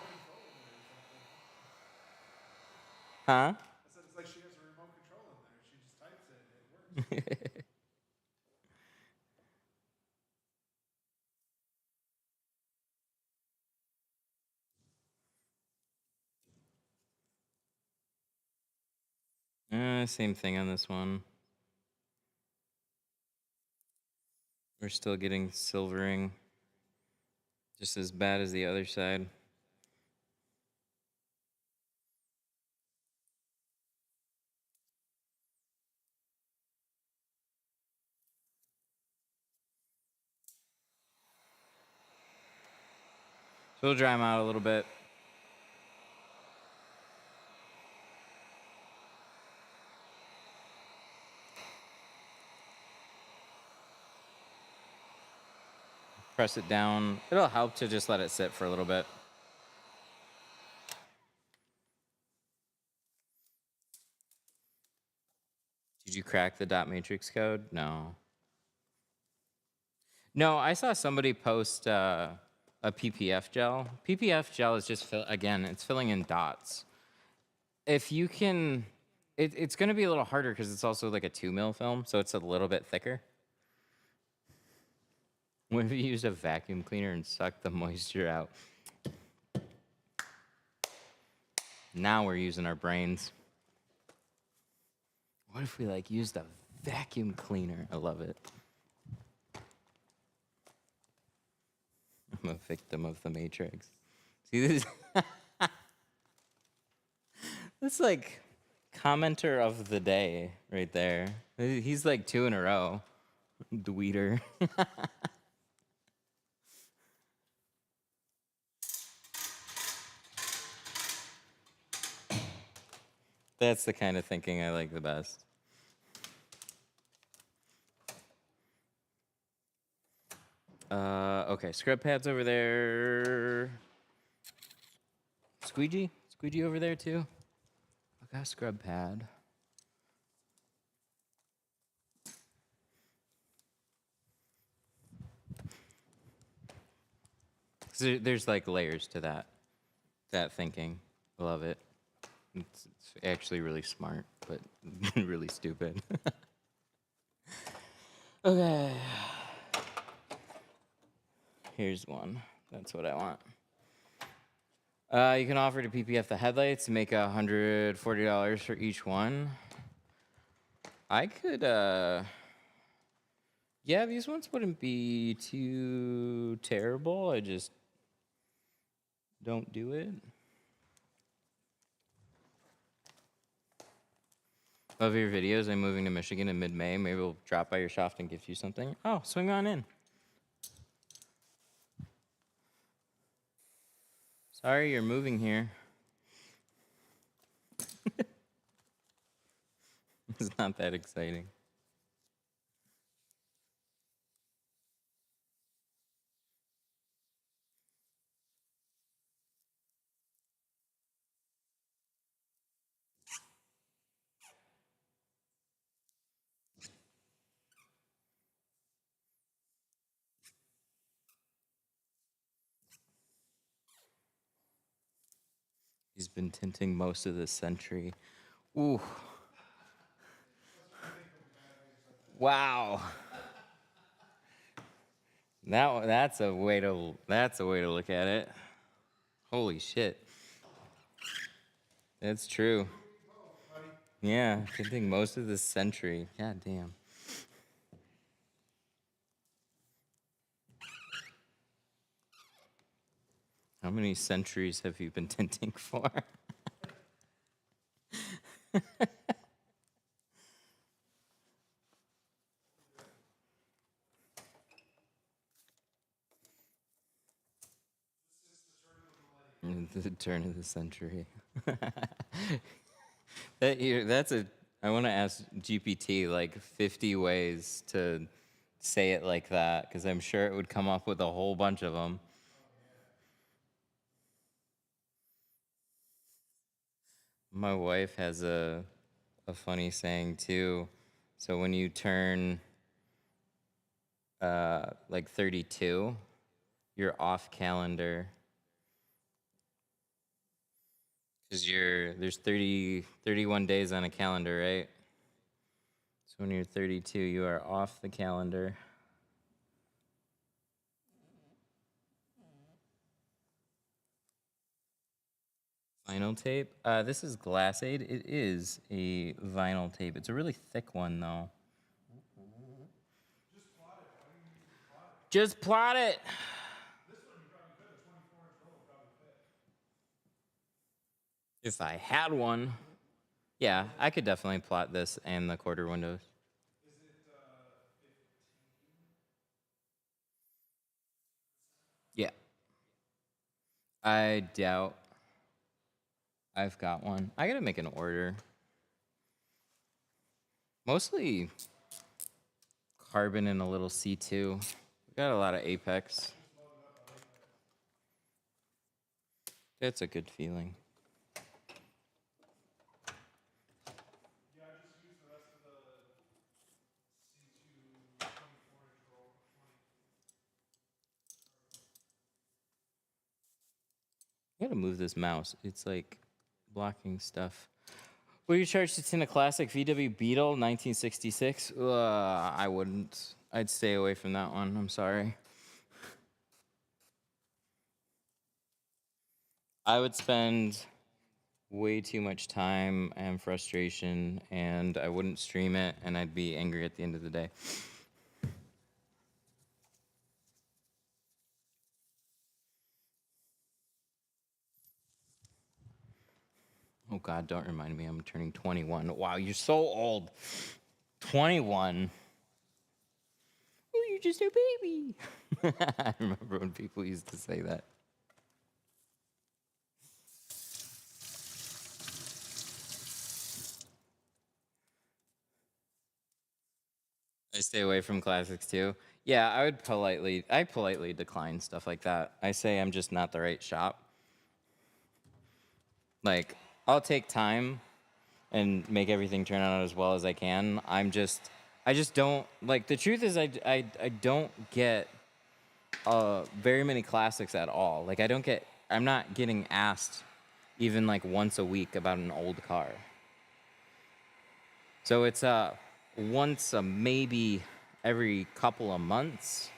Huh? I said it's like she has a remote control in there. She just types it and it works. Same thing on this one. We're still getting silvering, just as bad as the other side. So we'll dry them out a little bit. Press it down. It'll help to just let it sit for a little bit. Did you crack the dot matrix code? No. No, I saw somebody post a PPF gel. PPF gel is just, again, it's filling in dots. If you can, it's going to be a little harder because it's also like a 2 mil film, so it's a little bit thicker. When we used a vacuum cleaner and sucked the moisture out. Now we're using our brains. What if we like used a vacuum cleaner? I love it. I'm a victim of the Matrix. See this? That's like commenter of the day right there. He's like 2 in a row. Dweeter. That's the kind of thinking I like the best. Okay, scrub pads over there. Squeegee? Squeegee over there too? I got a scrub pad. There's like layers to that thinking. Love it. It's actually really smart, but really stupid. Okay. Here's one. That's what I want. You can offer to PPF the headlights, make $140 for each one. I could, yeah, these ones wouldn't be too terrible. I just don't do it. Love your videos. I'm moving to Michigan in mid-May. Maybe we'll drop by your shop and gift you something. Oh, swing on in. Sorry you're moving here. It's not that exciting. He's been tinting most of this century. Ooh. Wow. That's a way to look at it. Holy shit. That's true. Yeah, tinting most of this century. God damn. How many centuries have you been tinting for? The turn of the century. I want to ask GPT like 50 ways to say it like that, because I'm sure it would come up with a whole bunch of them. My wife has a funny saying too. So when you turn like 32, you're off calendar. Because there's 31 days on a calendar, right? So when you're 32, you are off the calendar. Vinyl tape. This is Glass Aid. It is a vinyl tape. It's a really thick one, though. Just plot it. This one you probably could. A 24-inch roll would probably fit. If I had one. Yeah, I could definitely plot this and the quarter windows. Is it 15? Yeah. I doubt I've got one. I gotta make an order. Mostly carbon and a little C2. We got a lot of Apex. It's a good feeling. Yeah, I just used the rest of the C2 24-inch roll. I gotta move this mouse. It's like blocking stuff. Will you charge to tint a classic VW Beetle 1966? I wouldn't. I'd stay away from that one. I'm sorry. I would spend way too much time and frustration, and I wouldn't stream it, and I'd be angry at the end of the day. Oh God, don't remind me. I'm turning 21. Wow, you're so old. 21. Oh, you're just a baby. I remember when people used to say that. I stay away from classics too. Yeah, I politely decline stuff like that. I say I'm just not the right shop. Like, I'll take time and make everything turn out as well as I can. I just don't, like, the truth is I don't get very many classics at all. Like, I'm not getting asked even like once a week about an old car. So it's once a maybe every couple of months.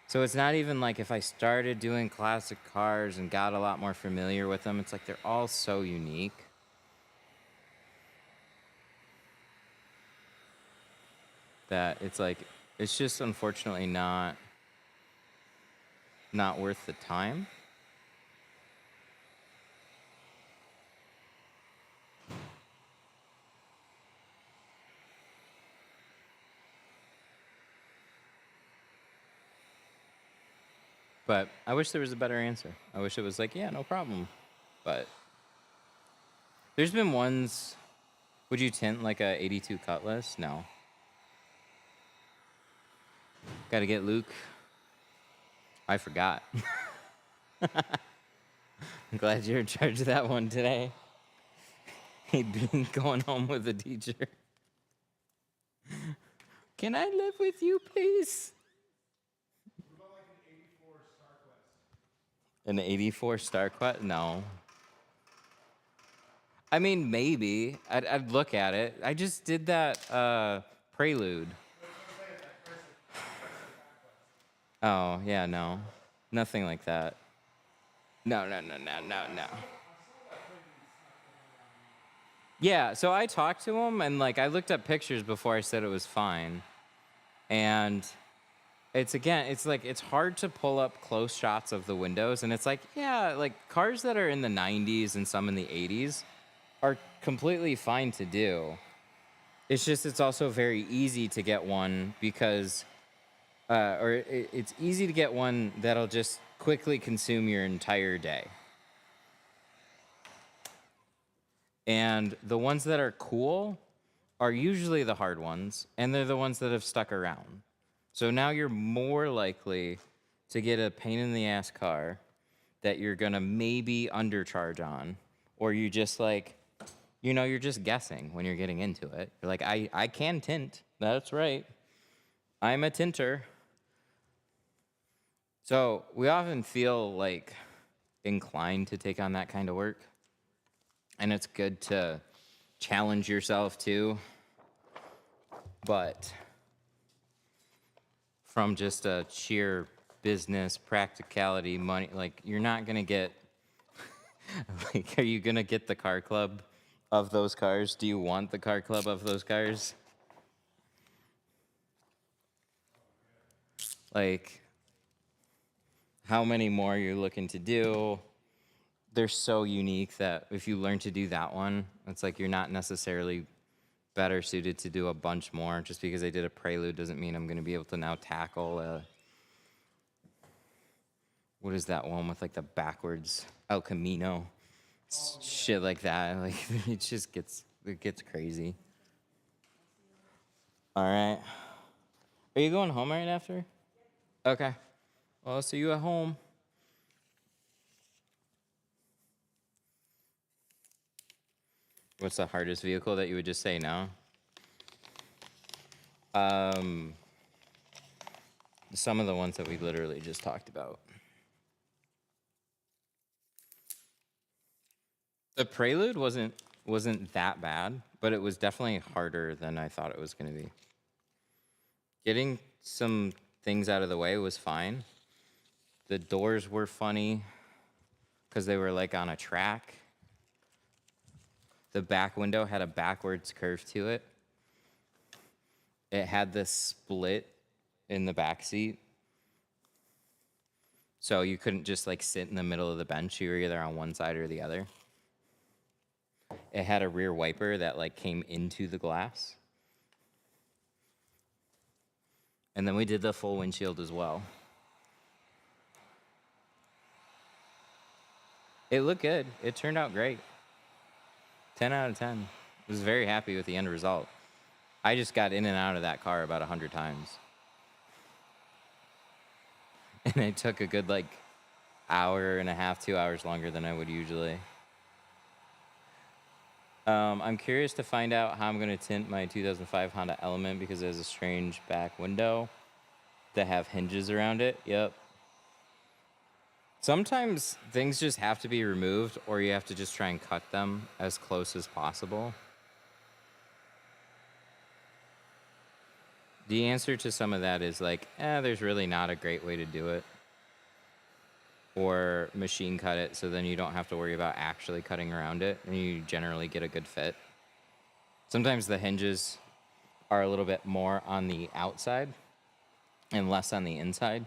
So it's not even like if I started doing classic cars and got a lot more familiar with them, it's like they're all so unique that it's like it's just unfortunately not worth the time. But I wish there was a better answer. I wish it was like, yeah, no problem. But there's been ones. Would you tint like a 82 Cutlass? No. Got to get Luke. I forgot. I'm glad you're in charge of that one today. He'd been going home with the teacher. Can I live with you, please? What about like an 84 Star Quest? An 84 Star Quest? No. I mean, maybe. I'd look at it. I just did that Prelude. That's what I'm saying, that classic conquest. Oh, yeah, no. Nothing like that. No, no, no, no, no, no. I saw that Prelude snuck in around. Yeah, so I talked to him and like I looked up pictures before I said it was fine. And it's like it's hard to pull up close shots of the windows and it's like, yeah, like cars that are in the 90s and some in the 80s are completely fine to do. It's just it's also very easy to get one because it's easy to get one that'll just quickly consume your entire day. And the ones that are cool are usually the hard ones, and they're the ones that have stuck around. So now you're more likely to get a pain in the ass car that you're gonna maybe undercharge on, or you just like, you're just guessing when you're getting into it. You're like, I can tint. That's right. I'm a tinter. So we often feel like inclined to take on that kind of work. And it's good to challenge yourself too. But from just a sheer business, practicality, money, like you're not going to get, like, are you going to get the car club of those cars? Do you want the car club of those cars? Like, how many more you're looking to do? They're so unique that if you learn to do that one, it's like you're not necessarily better suited to do a bunch more. Just because I did a Prelude doesn't mean I'm going to be able to now tackle what is that one with like the backwards El Camino, shit like that. Like it gets crazy. All right, are you going home right after? Okay, well, I'll see you at home. What's the hardest vehicle that you would just say no? Some of the ones that we literally just talked about. The Prelude wasn't that bad, but it was definitely harder than I thought it was going to be. Getting some things out of the way was fine. The doors were funny because they were like on a track. The back window had a backwards curve to it. It had this split in the back seat. So you couldn't just like sit in the middle of the bench. You were either on one side or the other. it had a rear wiper that like came into the glass. And then we did the full windshield as well. It looked good. It turned out great. 10 out of 10. I was very happy with the end result. I just got in and out of that car about 100 times. And it took a good like hour and a half, 2 hours longer than I would usually. I'm curious to find out how I'm going to tint my 2005 Honda Element because it has a strange back window that have hinges around it. Yep. Sometimes things just have to be removed or you have to just try and cut them as close as possible. The answer to some of that is like, there's really not a great way to do it. Or machine cut it so then you don't have to worry about actually cutting around it and you generally get a good fit. Sometimes the hinges are a little bit more on the outside and less on the inside.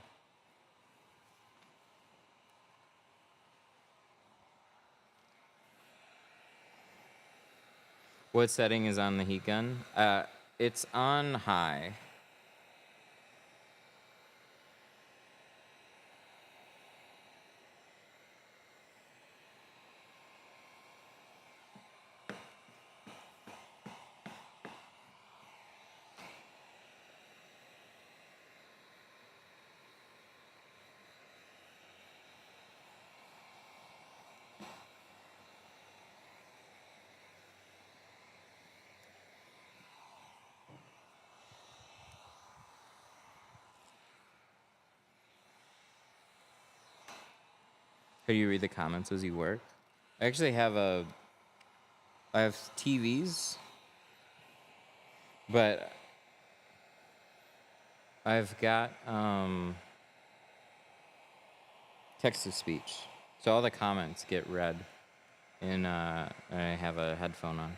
What setting is on the heat gun? It's on high. How do you read the comments as you work? I actually have I have TVs, but I've got text to speech. So all the comments get read and I have a headphone on.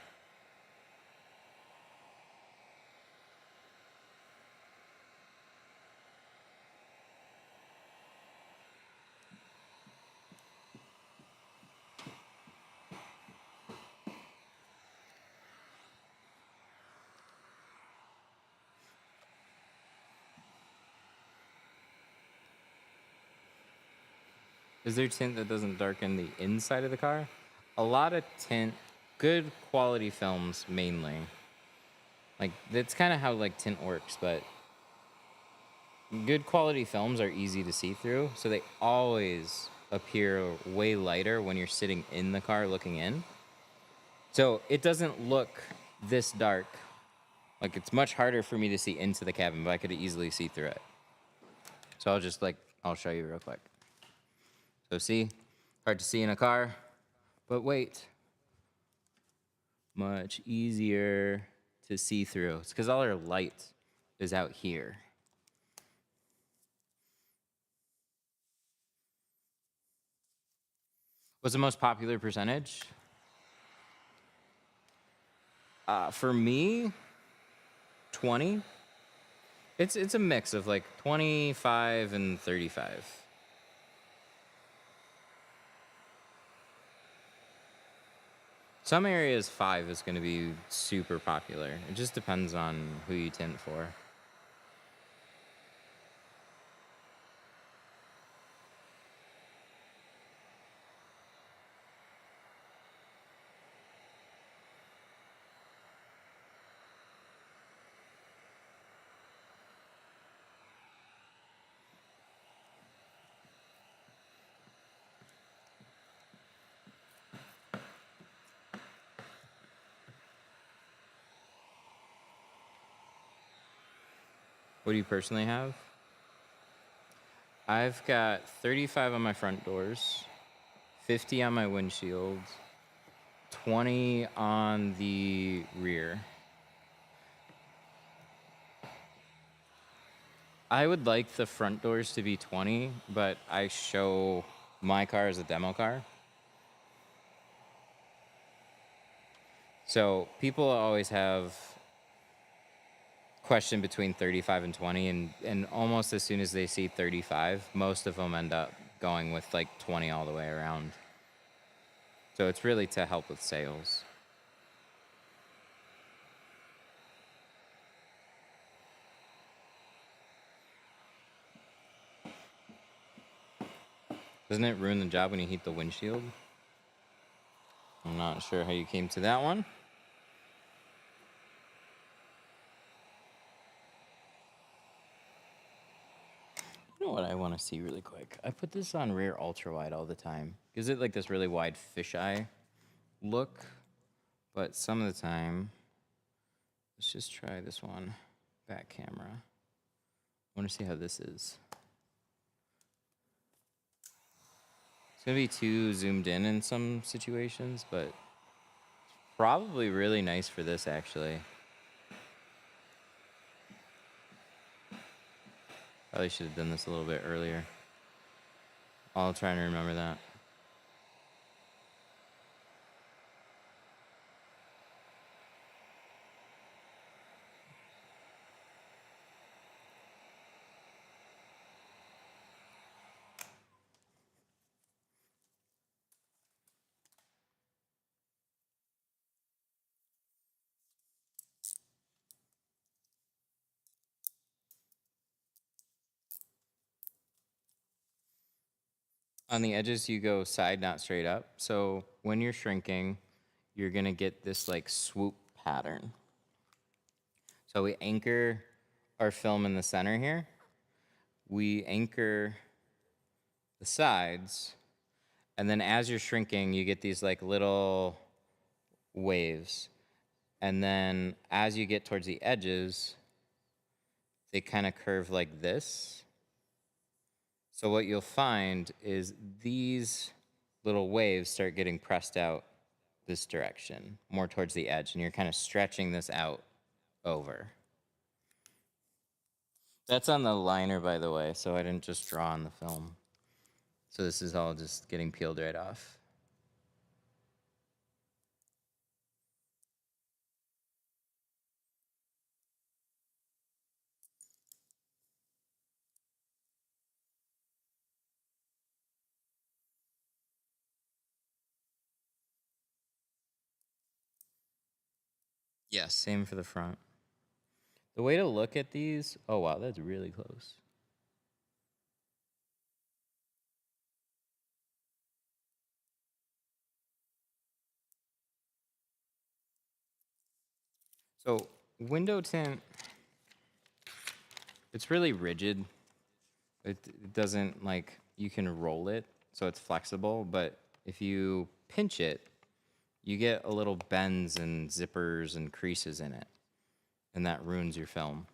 Is there tint that doesn't darken the inside of the car? A lot of tint, good quality films mainly. Like, that's kind of how like tint works, but good quality films are easy to see through, so they always appear way lighter when you're sitting in the car looking in. So it doesn't look this dark. Like, it's much harder for me to see into the cabin, but I could easily see through it. So I'll show you real quick. So see, hard to see in a car, but wait, much easier to see through. It's because all our light is out here. What's the most popular percentage? For me, 20. It's a mix of like 25 and 35. Some areas 5 is going to be super popular. It just depends on who you tint for. What do you personally have? I've got 35 on my front doors, 50 on my windshield, 20 on the rear. I would like the front doors to be 20, but I show my car as a demo car. So people always have question between 35 and 20, and almost as soon as they see 35, most of them end up going with like 20 all the way around. So it's really to help with sales. Doesn't it ruin the job when you heat the windshield? I'm not sure how you came to that one. You know what I want to see really quick? I put this on rear ultra wide all the time. Gives it like this really wide fisheye look. But some of the time, let's just try this one. Back camera. I want to see how this is. It's going to be too zoomed in some situations, but it's probably really nice for this, actually. Probably should have done this a little bit earlier. I'll try and remember that. On the edges, you go side, not straight up. So when you're shrinking, you're going to get this like swoop pattern. So we anchor our film in the center here. We anchor the sides. And then as you're shrinking, you get these like little waves. And then as you get towards the edges, they kind of curve like this. So what you'll find is these little waves start getting pressed out this direction, more towards the edge, and you're kind of stretching this out over. That's on the liner, by the way, so I didn't just draw on the film. So this is all just getting peeled right off. Yes, same for the front. The way to look at these, oh wow, that's really close. So window tint, it's really rigid. It doesn't like, you can roll it, so it's flexible, but if you pinch it, you get a little bends and zippers and creases in it, and that ruins your film.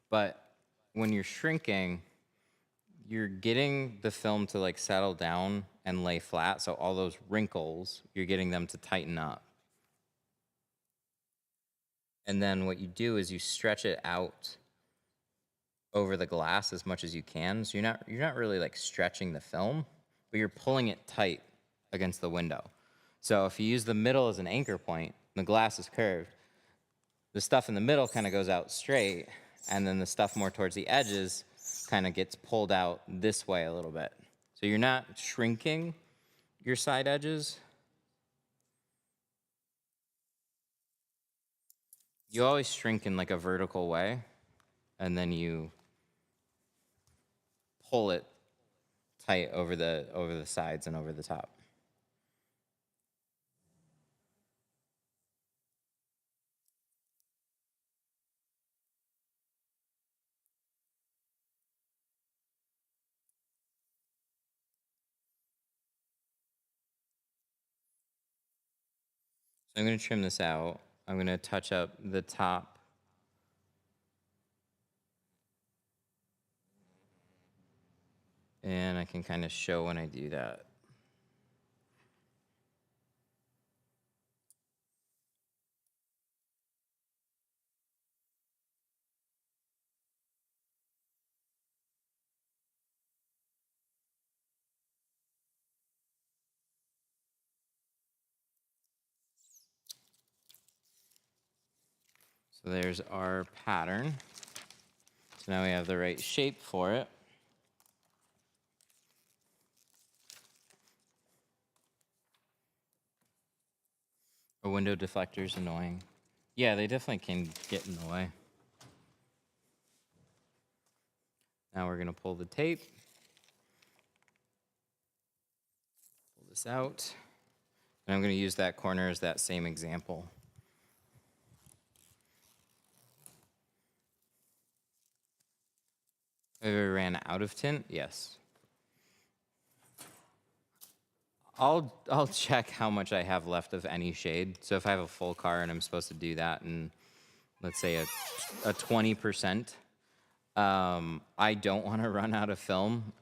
But when you're shrinking, you're getting the film to like settle down and lay flat, so all those wrinkles, you're getting them to tighten up. And then what you do is you stretch it out over the glass as much as you can. So you're not really like stretching the film, but you're pulling it tight against the window. So if you use the middle as an anchor point, the glass is curved, the stuff in the middle kind of goes out straight, and then the stuff more towards the edges kind of gets pulled out this way a little bit. So you're not shrinking your side edges. You always shrink in like a vertical way, and then you pull it tight over the sides and over the top. So I'm going to trim this out. I'm going to touch up the top. And I can kind of show when I do that. So there's our pattern. So now we have the right shape for it. A window deflector is annoying. Yeah, they definitely can get in the way. Now we're going to pull the tape. this out. And I'm going to use that corner as that same example. Have I ran out of tint? Yes. I'll check how much I have left of any shade. So if I have a full car and I'm supposed to do that in, let's say, a 20%, I don't want to run out of film.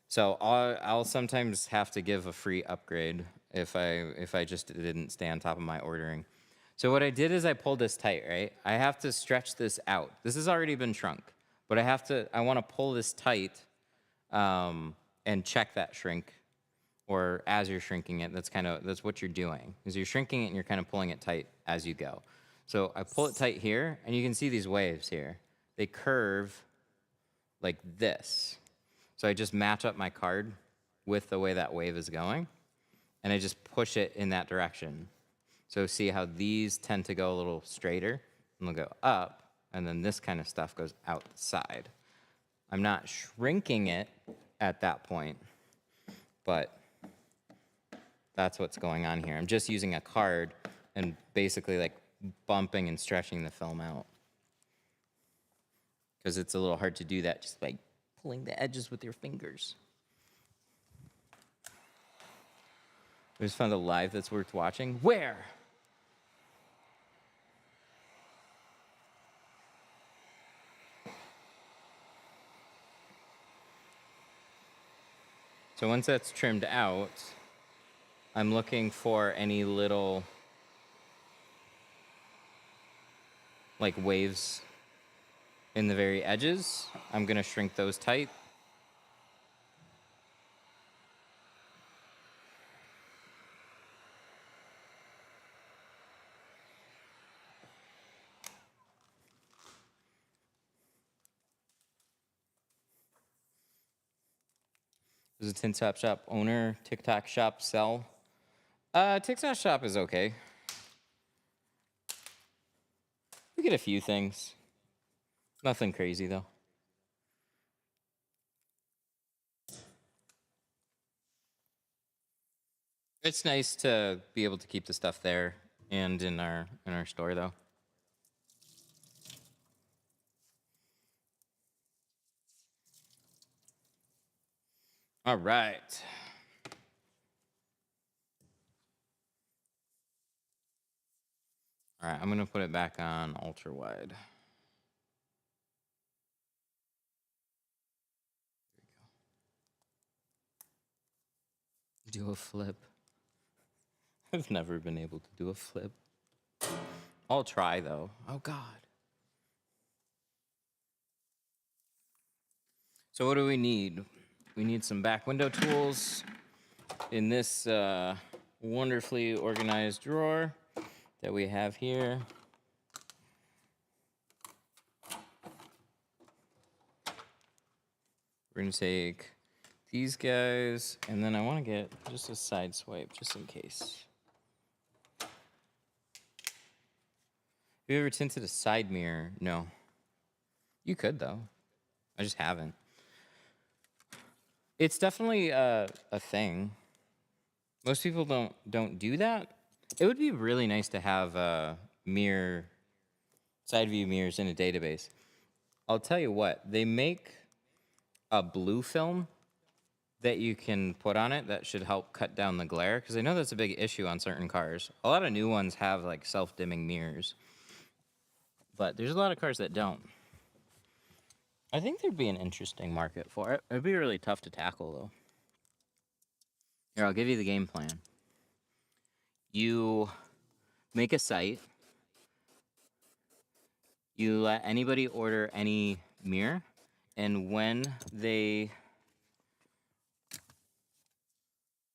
So I'll sometimes have to give a free upgrade if I just didn't stay on top of my ordering. So what I did is I pulled this tight, right? I have to stretch this out. This has already been shrunk, but I want to pull this tight and check that shrink. Or as you're shrinking it, that's what you're doing. Is you're shrinking it and you're kind of pulling it tight as you go. So I pull it tight here, and you can see these waves here. They curve like this. So I just match up my card with the way that wave is going, and I just push it in that direction. So see how these tend to go a little straighter, and they'll go up, and then this kind of stuff goes outside. I'm not shrinking it at that point, but that's what's going on here. I'm just using a card and basically like bumping and stretching the film out. Because it's a little hard to do that just by pulling the edges with your fingers. I just found a live that's worth watching. Where? So once that's trimmed out, I'm looking for any little like waves in the very edges. I'm gonna shrink those tight. This is a Tint Shop owner, TikTok shop sell. TikTok shop is okay. We get a few things. Nothing crazy though. It's nice to be able to keep the stuff there and in our store though. All right. All right, I'm gonna put it back on ultra wide. Do a flip. I've never been able to do a flip. I'll try though. Oh God. So what do we need? We need some back window tools in this wonderfully organized drawer that we have here. We're gonna take these guys, and then I wanna get just a side swipe, just in case. Have you ever tinted a side mirror? No. You could though. I just haven't. It's definitely a thing. Most people don't do that. It would be really nice to have side view mirrors in a database. I'll tell you what, they make a blue film that you can put on it that should help cut down the glare, because I know that's a big issue on certain cars. A lot of new ones have like self-dimming mirrors, but there's a lot of cars that don't. I think there'd be an interesting market for it. It'd be really tough to tackle though. Here, I'll give you the game plan. You make a site. You let anybody order any mirror, and when they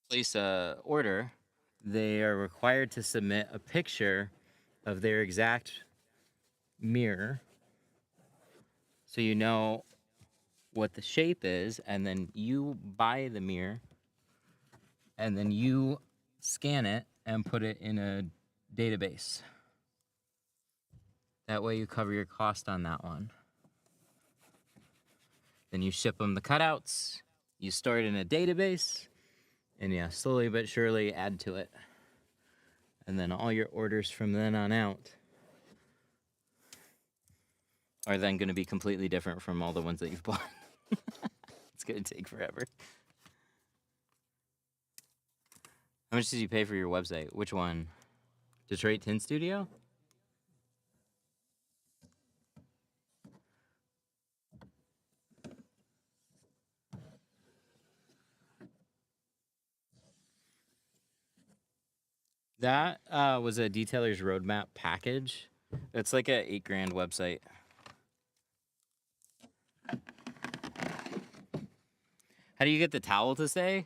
place a order, they are required to submit a picture of their exact mirror so you know what the shape is, and then you buy the mirror, and then you scan it and put it in a database. That way you cover your cost on that one. Then you ship them the cutouts, you store it in a database, And yeah, slowly but surely add to it. And then all your orders from then on out are then going to be completely different from all the ones that you've bought. It's going to take forever. How much did you pay for your website? Which one? Detroit Tint Studio? That was a detailer's roadmap package. It's like a $8,000 website. How do you get the towel to stay?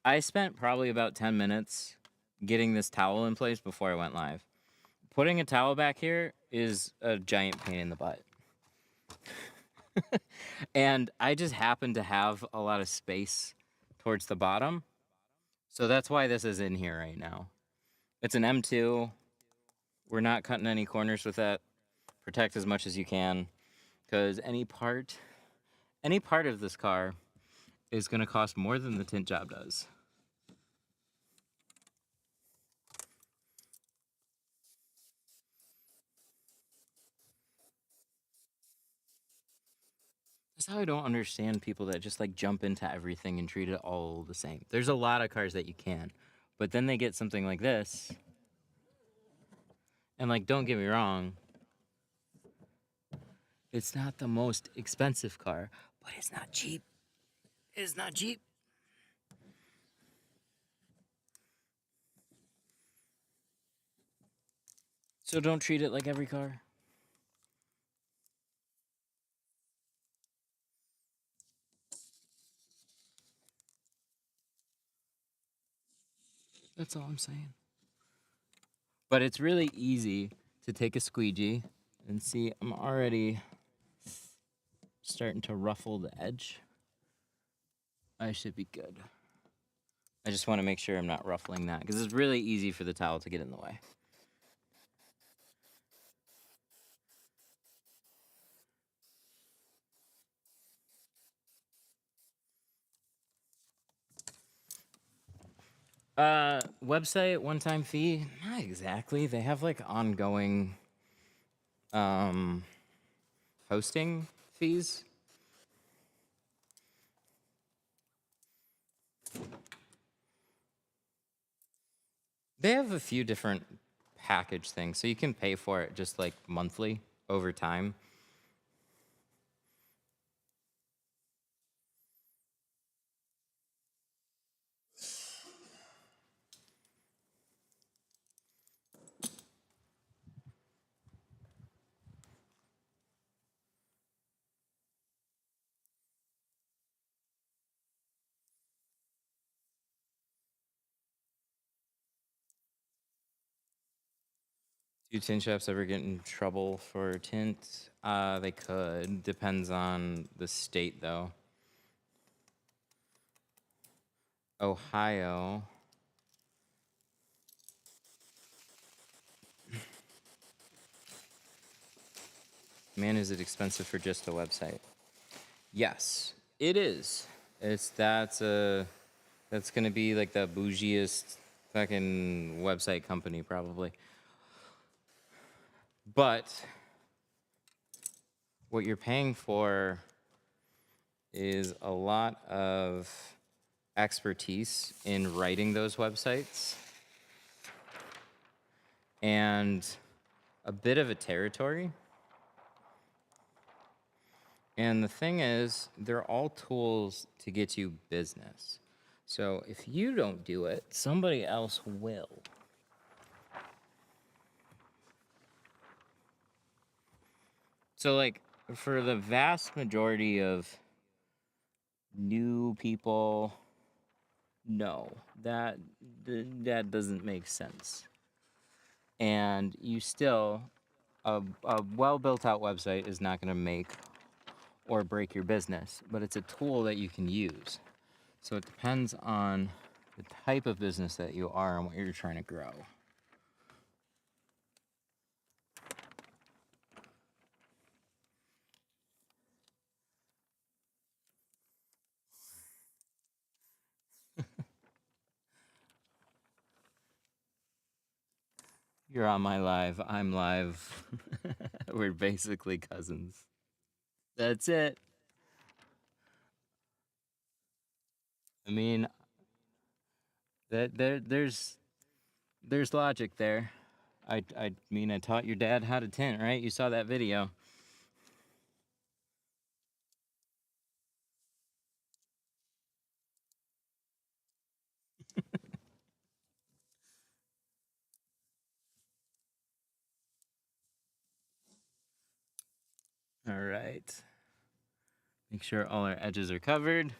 I spent probably about 10 minutes getting this towel in place before I went live. Putting a towel back here is a giant pain in the butt. And I just happen to have a lot of space towards the bottom. So that's why this is in here right now. It's an M2. We're not cutting any corners with that. Protect as much as you can, because any part of this car is going to cost more than the tint job does. That's how I don't understand people that just like jump into everything and treat it all the same. There's a lot of cars that you can, but then they get something like this. And like, don't get me wrong, it's not the most expensive car, but it's not cheap. It's not cheap. So don't treat it like every car. That's all I'm saying. But it's really easy to take a squeegee and see I'm already starting to ruffle the edge. I should be good. I just want to make sure I'm not ruffling that because it's really easy for the towel to get in the way. Website one-time fee? Not exactly. They have like ongoing hosting fees. They have a few different package things, so you can pay for it just like monthly over time. Do tint shops ever get in trouble for tint? They could. Depends on the state, though. Ohio. Man, is it expensive for just a website? Yes, it is. That's gonna be like the bougiest fucking website company probably. But what you're paying for is a lot of expertise in writing those websites and a bit of a territory. And the thing is, they're all tools to get you business. So if you don't do it, somebody else will. So, like, for the vast majority of new people, no, that doesn't make sense. And you still, a well built out website is not going to make or break your business, but it's a tool that you can use. So it depends on the type of business that you are and what you're trying to grow. You're on my live. I'm live. We're basically cousins. That's it. I mean, there's logic there. I mean, I taught your dad how to tint, right? You saw that video. All right. Make sure all our edges are covered.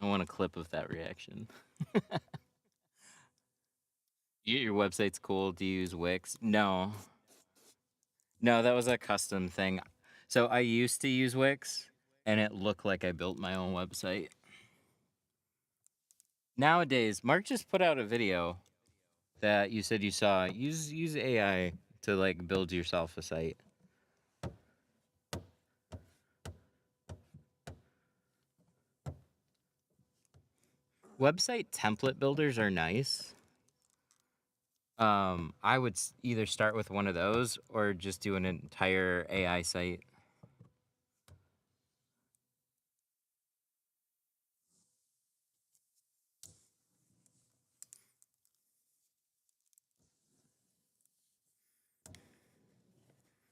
I want a clip of that reaction. Your website's cool. Do you use Wix? No. No, that was a custom thing. So I used to use Wix, and it looked like I built my own website. Nowadays, Mark just put out a video that you said you saw. Use AI to like build yourself a site. Website template builders are nice. I would either start with one of those or just do an entire AI site.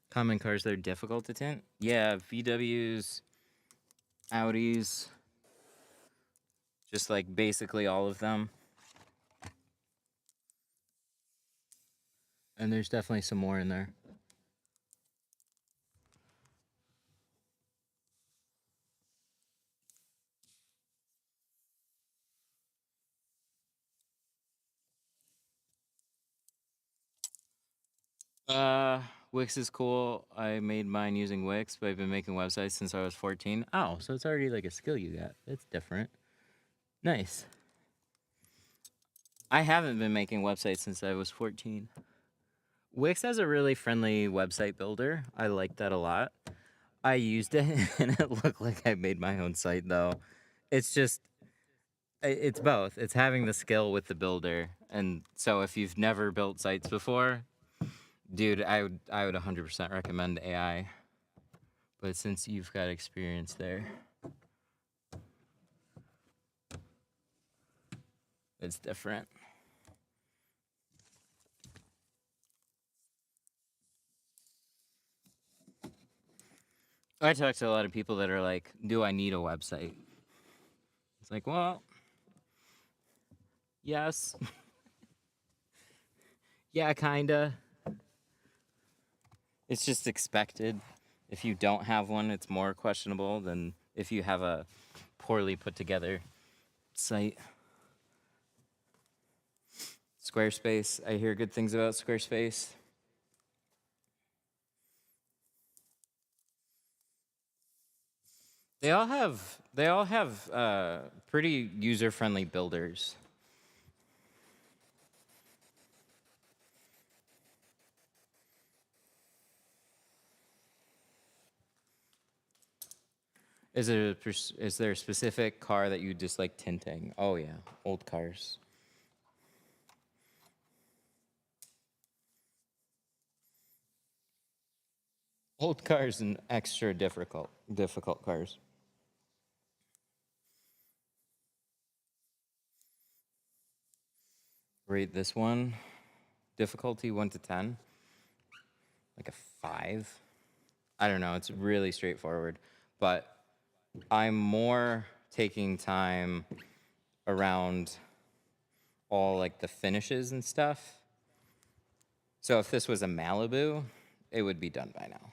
Common cars that are difficult to tint? Yeah, VWs, Audis, just like basically all of them. And there's definitely some more in there. Wix is cool. I made mine using Wix, but I've been making websites since I was 14. Oh, so it's already like a skill you got. That's different. Nice. I haven't been making websites since I was 14. Wix has a really friendly website builder. I like that a lot. I used it and it looked like I made my own site though. It's just it's both. It's having the skill with the builder. And so if you've never built sites before, dude, I would 100% recommend AI. But since you've got experience there, it's different. I talk to a lot of people that are like, do I need a website? It's like, well, yes. Yeah, kinda. It's just expected. If you don't have one, it's more questionable than if you have a poorly put together site. Squarespace, I hear good things about Squarespace. They all have pretty user-friendly builders. Is there a specific car that you dislike tinting? Oh yeah, old cars. Old cars and extra difficult cars. Rate this one. Difficulty 1 to 10. Like a 5. I don't know. It's really straightforward, but I'm more taking time around all like the finishes and stuff. So if this was a Malibu, it would be done by now.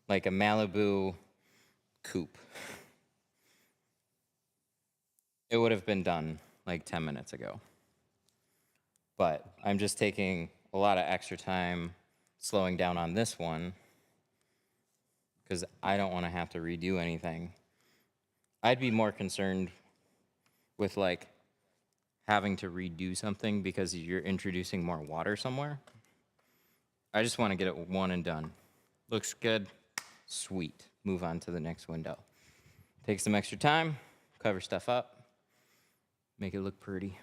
Like a Malibu coupe. It would have been done like 10 minutes ago. But I'm just taking a lot of extra time slowing down on this one because I don't want to have to redo anything. I'd be more concerned with like having to redo something because you're introducing more water somewhere. I just want to get it one and done. Looks good. Sweet. Move on to the next window. Take some extra time, cover stuff up, make it look pretty.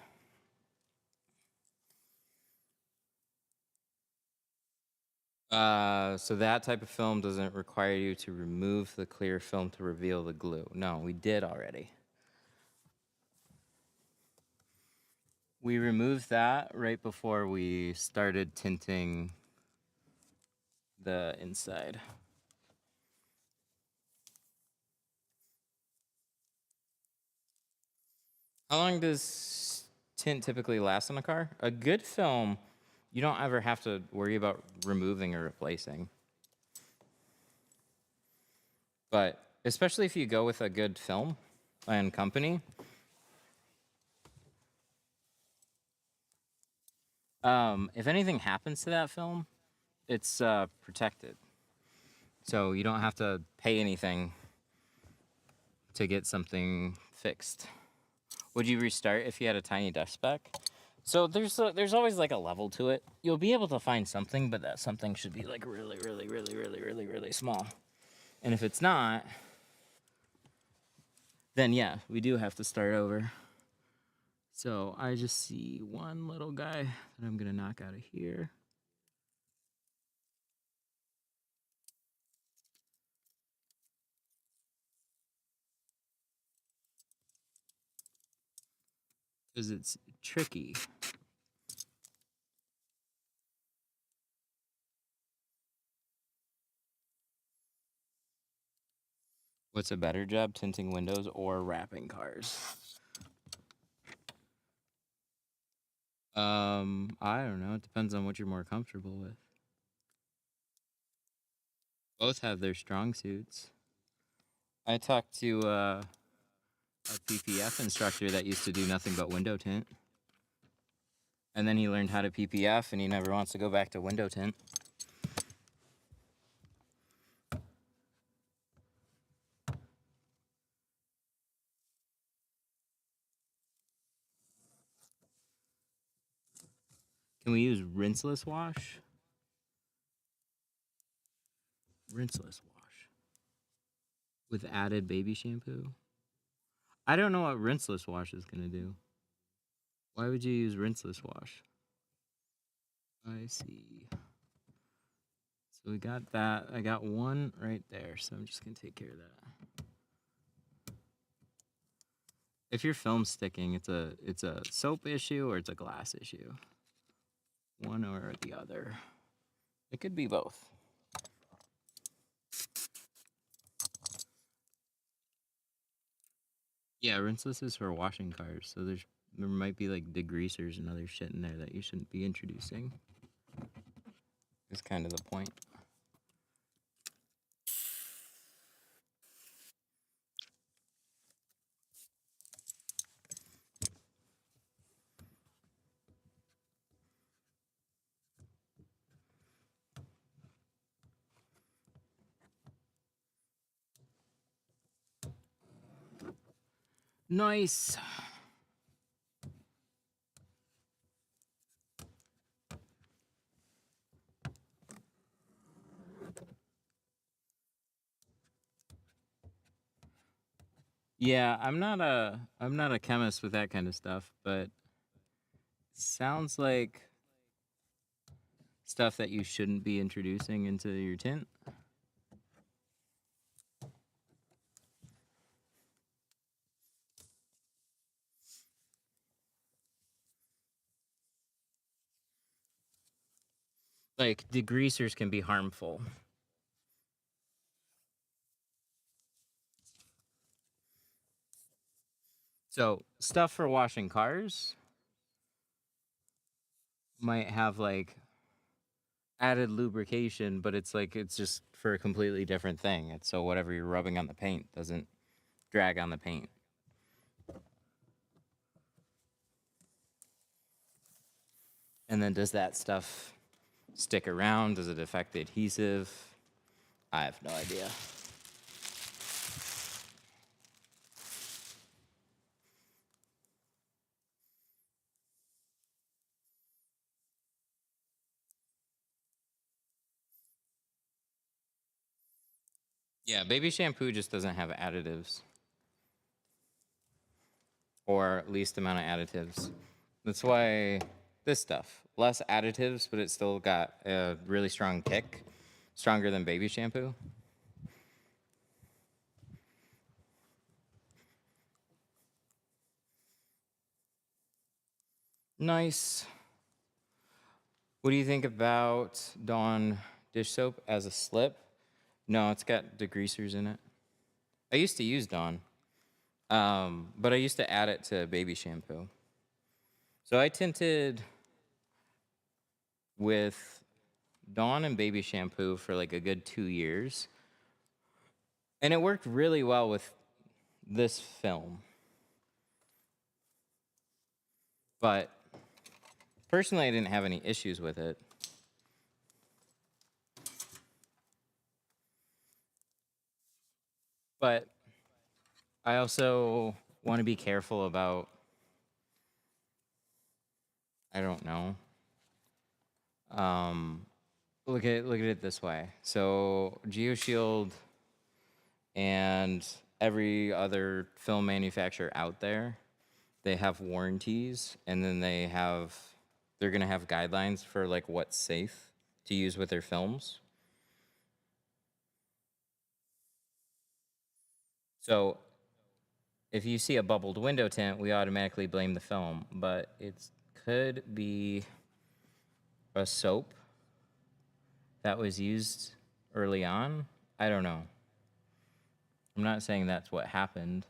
So that type of film doesn't require you to remove the clear film to reveal the glue. No, we did already. We removed that right before we started tinting the inside. How long does tint typically last on a car? A good film, you don't ever have to worry about removing or replacing. But especially if you go with a good film and company, if anything happens to that film, it's protected. So you don't have to pay anything to get something fixed. Would you restart if you had a tiny dust speck? So there's always like a level to it. You'll be able to find something, but that something should be like really, really, really, really, really, really small. And if it's not, then yeah, we do have to start over. So I just see one little guy that I'm gonna knock out of here. Because it's tricky. What's a better job, tinting windows or wrapping cars? I don't know. It depends on what you're more comfortable with. Both have their strong suits. I talked to a PPF instructor that used to do nothing but window tint. And then he learned how to PPF and he never wants to go back to window tint. Can we use rinseless wash? Rinseless wash. With added baby shampoo? I don't know what rinseless wash is going to do. Why would you use rinseless wash? I see. So we got that. I got one right there, so I'm just going to take care of that. If your film's sticking, it's a soap issue or it's a glass issue. One or the other. It could be both. Yeah, rinseless is for washing cars, so there might be like degreasers and other shit in there that you shouldn't be introducing. Is kind of the point. Nice. Yeah, I'm not a chemist with that kind of stuff, but sounds like stuff that you shouldn't be introducing into your tint. Like degreasers can be harmful. So, stuff for washing cars might have like added lubrication, but it's just for a completely different thing. It's so whatever you're rubbing on the paint doesn't drag on the paint. And then does that stuff stick around? Does it affect the adhesive? I have no idea. Yeah, baby shampoo just doesn't have additives. Or least amount of additives. That's why This stuff. Less additives, but it's still got a really strong kick. Stronger than baby shampoo. Nice. What do you think about Dawn dish soap as a slip? No, it's got degreasers in it. I used to use Dawn, but I used to add it to baby shampoo. So I tinted with Dawn and baby shampoo for like a good 2 years. And it worked really well with this film. But personally, I didn't have any issues with it. But I also want to be careful about, I don't know. Look at it this way. So GeoShield and every other film manufacturer out there, they have warranties, and then they're gonna have guidelines for like what's safe to use with their films. So if you see a bubbled window tint, we automatically blame the film, but it could be a soap that was used early on. I don't know. I'm not saying that's what happened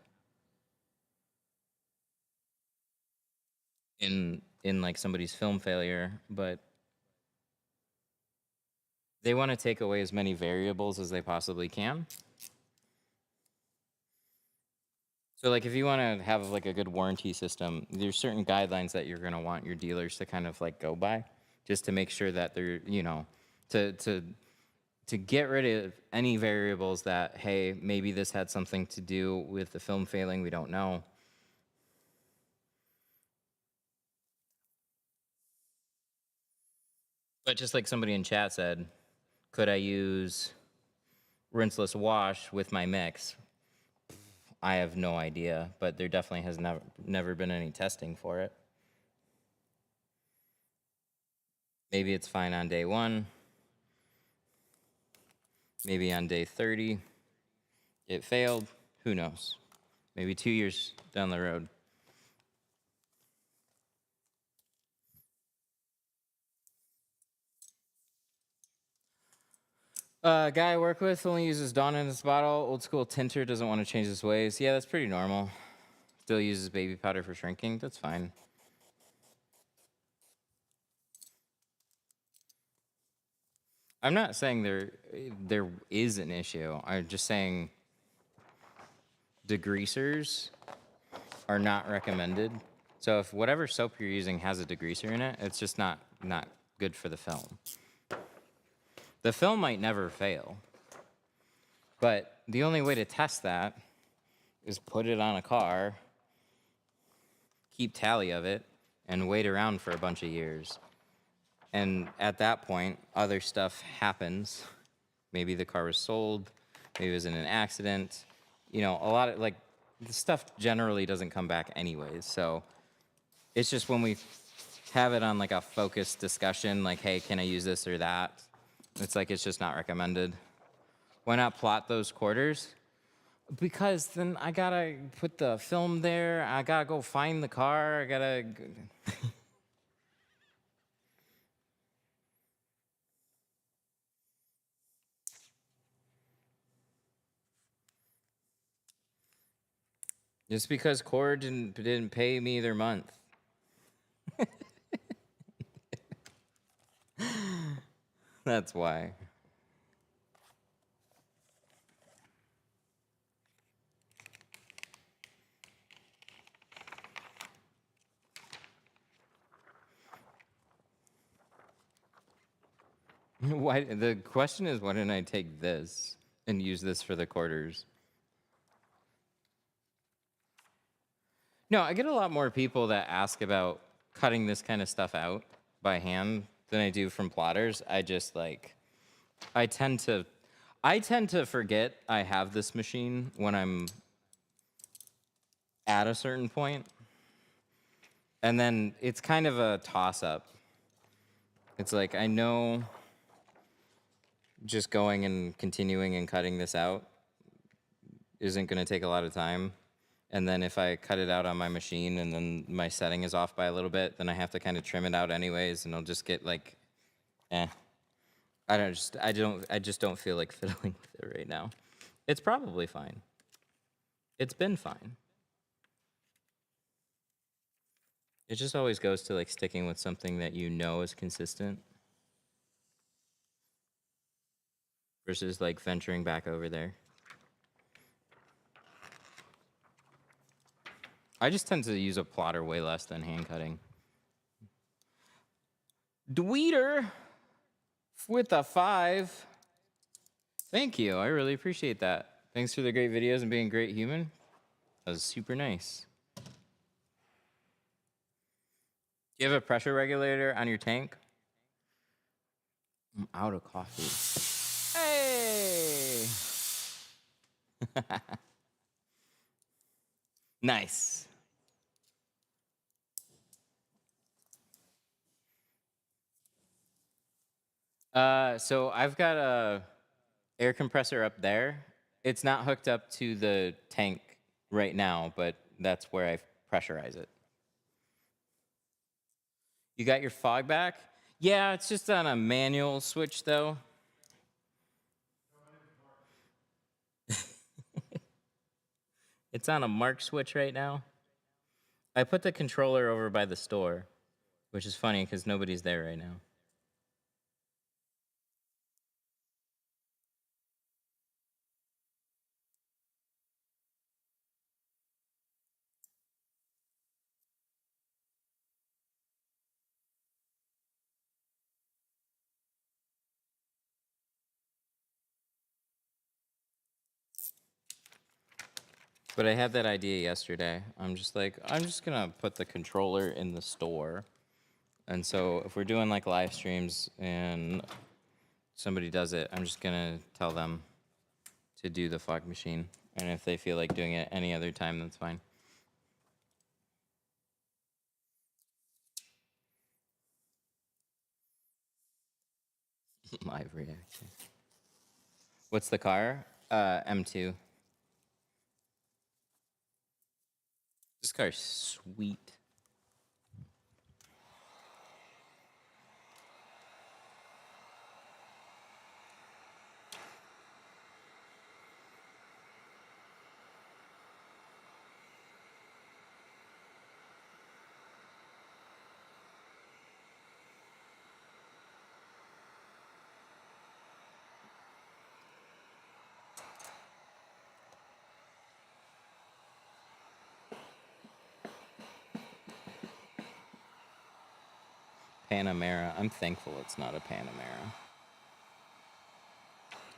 in like somebody's film failure, but they want to take away as many variables as they possibly can. So like if you want to have like a good warranty system, there's certain guidelines that you're going to want your dealers to kind of like go by, just to make sure that they're, you know, to get rid of any variables that, hey, maybe this had something to do with the film failing, we don't know. But just like somebody in chat said, could I use rinseless wash with my mix? I have no idea, but there definitely has never been any testing for it. Maybe it's fine on day 1. Maybe on day 30, it failed. Who knows? Maybe 2 years down the road. Guy I work with only uses Dawn in his bottle. Old school tinter doesn't want to change his ways. Yeah, that's pretty normal. Still uses baby powder for shrinking. That's fine. I'm not saying there is an issue. I'm just saying degreasers are not recommended. So if whatever soap you're using has a degreaser in it, it's just not good for the film. The film might never fail, but the only way to test that is put it on a car, keep tally of it, and wait around for a bunch of years. And at that point, other stuff happens. Maybe the car was sold, maybe it was in an accident. You know, a lot of, like, the stuff generally doesn't come back anyways. So it's just when we have it on, like, a focused discussion, like, hey, can I use this or that? It's like, it's just not recommended. Why not plot those quarters? Because then I gotta put the film there. I gotta go find the car. I gotta. Just because Core didn't pay me their month. That's why. Why? The question is, why didn't I take this and use this for the quarters? No, I get a lot more people that ask about cutting this kind of stuff out by hand than I do from plotters. I just like, I tend to forget I have this machine when I'm at a certain point. And then it's kind of a toss-up. It's like, I know just going and continuing and cutting this out isn't going to take a lot of time. And then if I cut it out on my machine and then my setting is off by a little bit, then I have to kind of trim it out anyways, and I'll just get like, I just don't feel like fiddling with it right now. It's probably fine. It's been fine. It just always goes to like sticking with something that you know is consistent versus like venturing back over there. I just tend to use a plotter way less than hand cutting. Dweeter with a 5. Thank you. I really appreciate that. Thanks for the great videos and being a great human. That was super nice. Do you have a pressure regulator on your tank? I'm out of coffee. Hey! Nice. So I've got a air compressor up there. It's not hooked up to the tank right now, but that's where I pressurize it. You got your fog back? Yeah, it's just on a manual switch though. It's on a mark switch right now. I put the controller over by the store, which is funny because nobody's there right now. But I had that idea yesterday. I'm just like, I'm just gonna put the controller in the store. And so if we're doing like live streams and somebody does it, I'm just gonna tell them to do the fog machine. And if they feel like doing it any other time, that's fine. Live reaction. What's the car? M2. This car's sweet. Panamera. I'm thankful it's not a Panamera.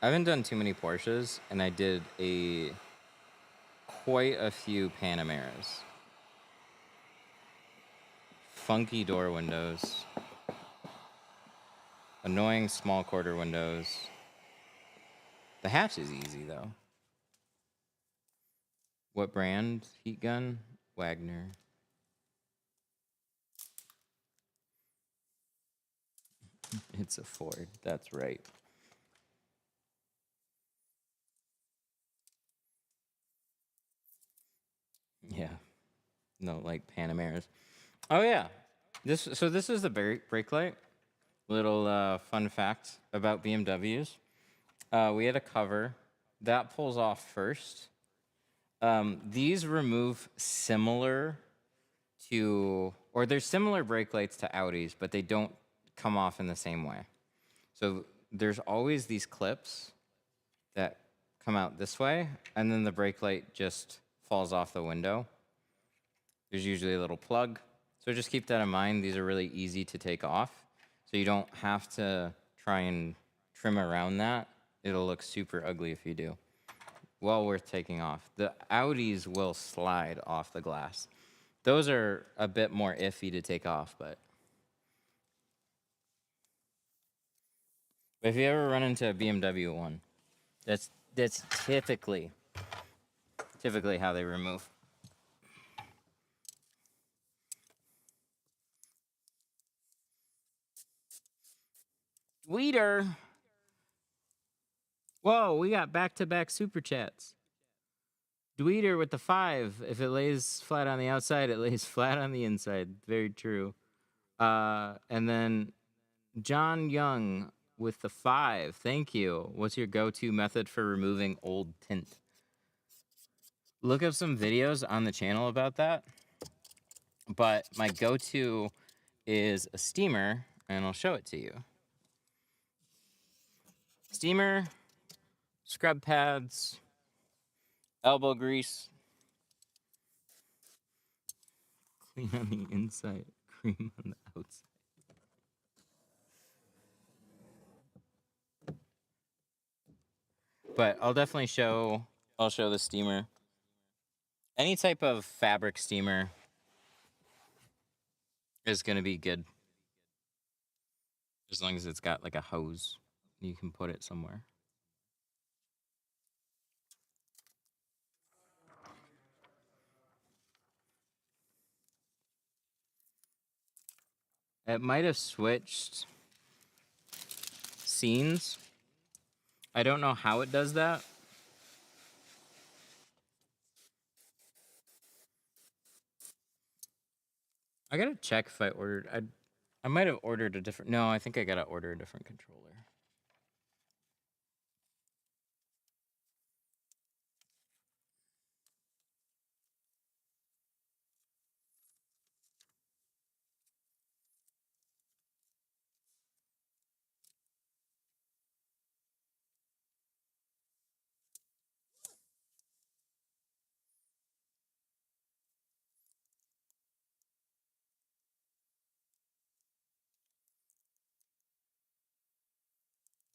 I haven't done too many Porsches, and I did quite a few Panameras. Funky door windows. Annoying small quarter windows. The hatch is easy, though. What brand? Heat gun? Wagner. It's a Ford. That's right. Yeah. No, like Panameras. Oh, yeah. This is the brake light. Little fun fact about BMWs. We had a cover. That pulls off first. These remove similar to, or they're similar brake lights to Audis, but they don't come off in the same way. So there's always these clips that come out this way, and then the brake light just falls off the window. There's usually a little plug. So just keep that in mind. These are really easy to take off. So you don't have to try and trim around that. It'll look super ugly if you do. Well worth taking off. The Audis will slide off the glass. Those are a bit more iffy to take off, but if you ever run into a BMW one, that's typically how they remove. Weeder. Whoa, we got back-to-back super chats. Dweeter with the 5. If it lays flat on the outside, it lays flat on the inside. Very true. And then John Young with the 5. Thank you. What's your go-to method for removing old tint? Look up some videos on the channel about that. But my go-to is a steamer, and I'll show it to you. Steamer, scrub pads, elbow grease, clean on the inside, cream on the outside. But I'll definitely show the steamer. Any type of fabric steamer is going to be good. As long as it's got like a hose, you can put it somewhere. It might have switched scenes. I don't know how it does that. I gotta check if I ordered. I might have ordered a different. No, I think I gotta order a different controller.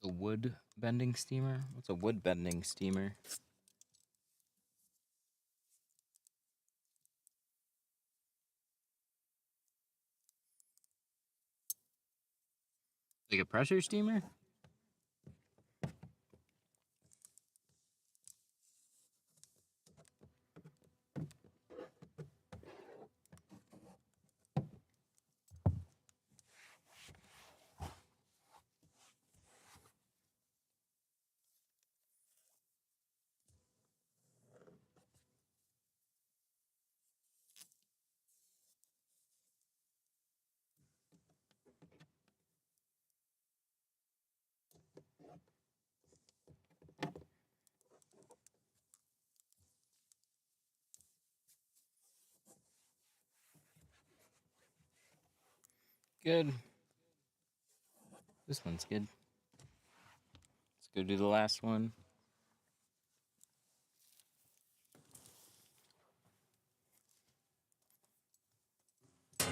The wood bending steamer? What's a wood bending steamer? Like a pressure steamer? Good. This one's good. Let's go do the last one. So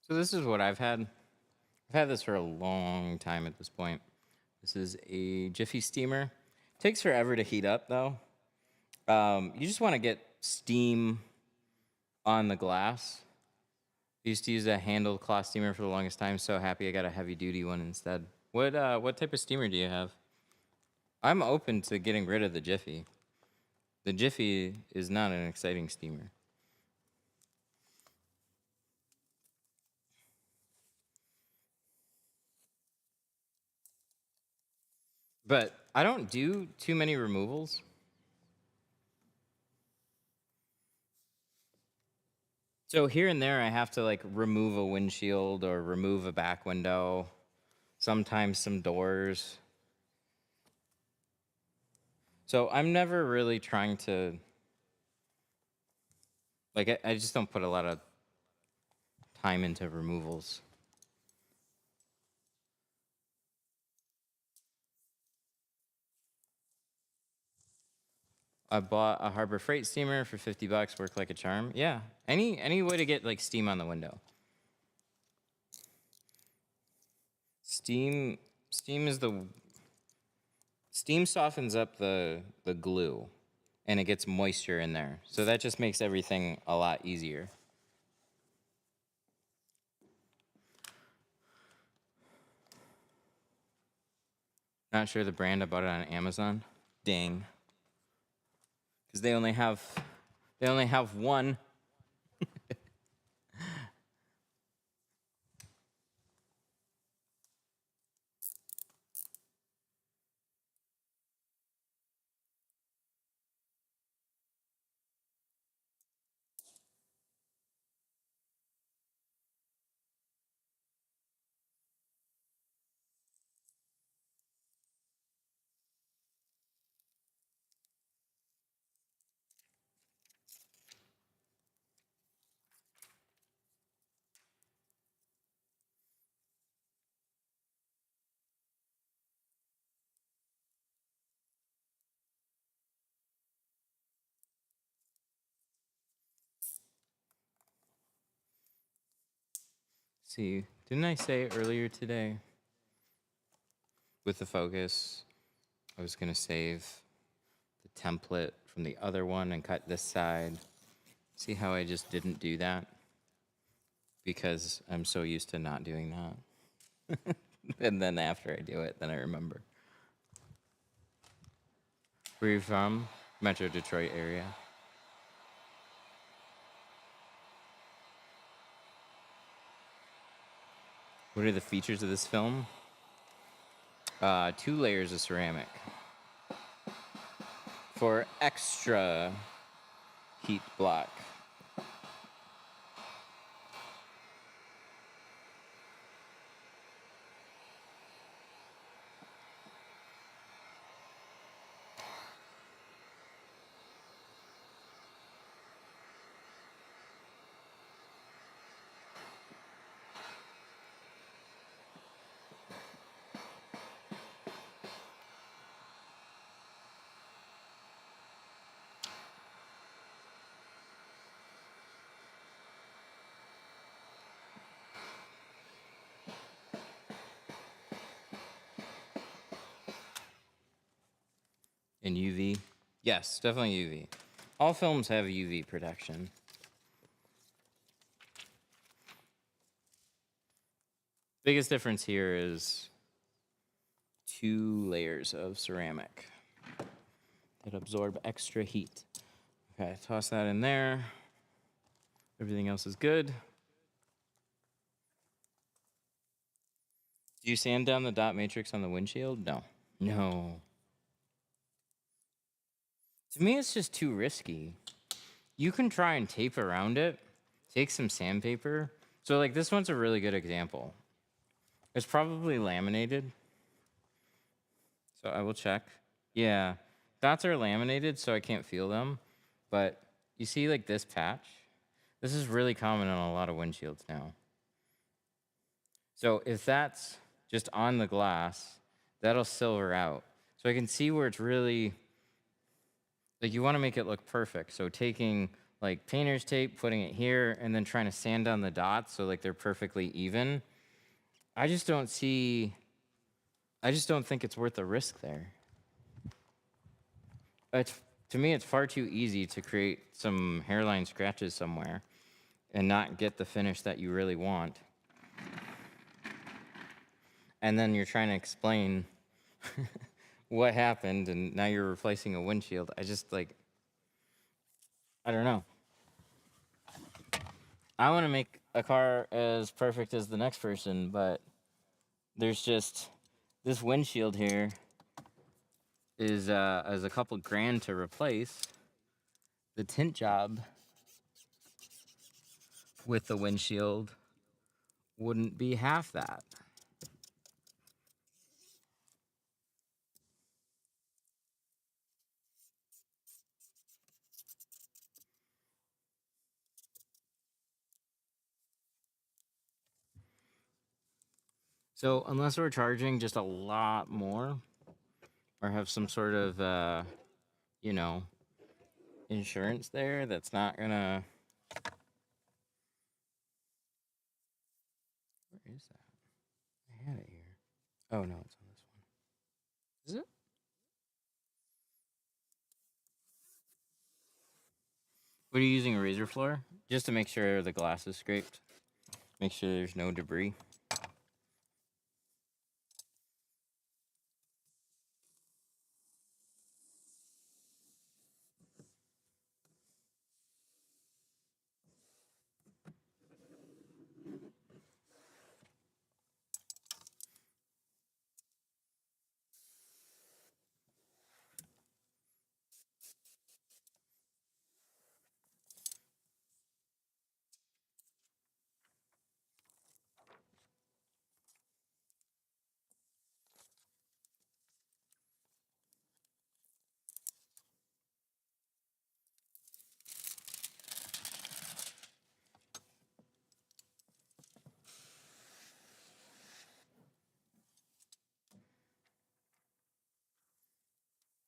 this is what I've had. I've had this for a long time at this point. This is a Jiffy steamer. Takes forever to heat up though. You just want to get steam on the glass. I used to use a handled cloth steamer for the longest time. So happy I got a heavy duty one instead. What type of steamer do you have? I'm open to getting rid of the Jiffy. The Jiffy is not an exciting steamer. But I don't do too many removals. So here and there, I have to like remove a windshield or remove a back window, sometimes some doors. So I'm never really trying to, like, I just don't put a lot of time into removals. I bought a Harbor Freight steamer for $50, worked like a charm. Yeah, any way to get like steam on the window. Steam softens up the glue, and it gets moisture in there. So that just makes everything a lot easier. Not sure the brand. I bought it on Amazon. Dang. Because they only have one. See, didn't I say earlier today with the focus, I was going to save the template from the other one and cut this side? See how I just didn't do that? Because I'm so used to not doing that. And then after I do it, then I remember. Where are you from? Metro Detroit area. What are the features of this film? 2 layers of ceramic for extra heat block. And UV? Yes, definitely UV. All films have UV protection. Biggest difference here is 2 layers of ceramic that absorb extra heat. Okay, toss that in there. Everything else is good. Do you sand down the dot matrix on the windshield? No. No. To me, it's just too risky. You can try and tape around it, take some sandpaper. So, like, this one's a really good example. It's probably laminated. So I will check. Yeah, dots are laminated, so I can't feel them. But you see, like, this patch? This is really common on a lot of windshields now. So if that's just on the glass, that'll silver out. So I can see where it's really, like, you want to make it look perfect. So taking, like, painter's tape, putting it here, and then trying to sand down the dots so, like, they're perfectly even. I just don't think it's worth the risk there. To me, it's far too easy to create some hairline scratches somewhere and not get the finish that you really want. And then you're trying to explain what happened, and now you're replacing a windshield. I don't know. I want to make a car as perfect as the next person, but there's just this windshield here is a couple grand to replace. The tint job with the windshield wouldn't be half that. So unless we're charging just a lot more or have some sort of, insurance there, that's not gonna... Where is that? I had it here. Oh, no, it's on this one. Is it? What are you using, a razor floor? Just to make sure the glass is scraped. Make sure there's no debris.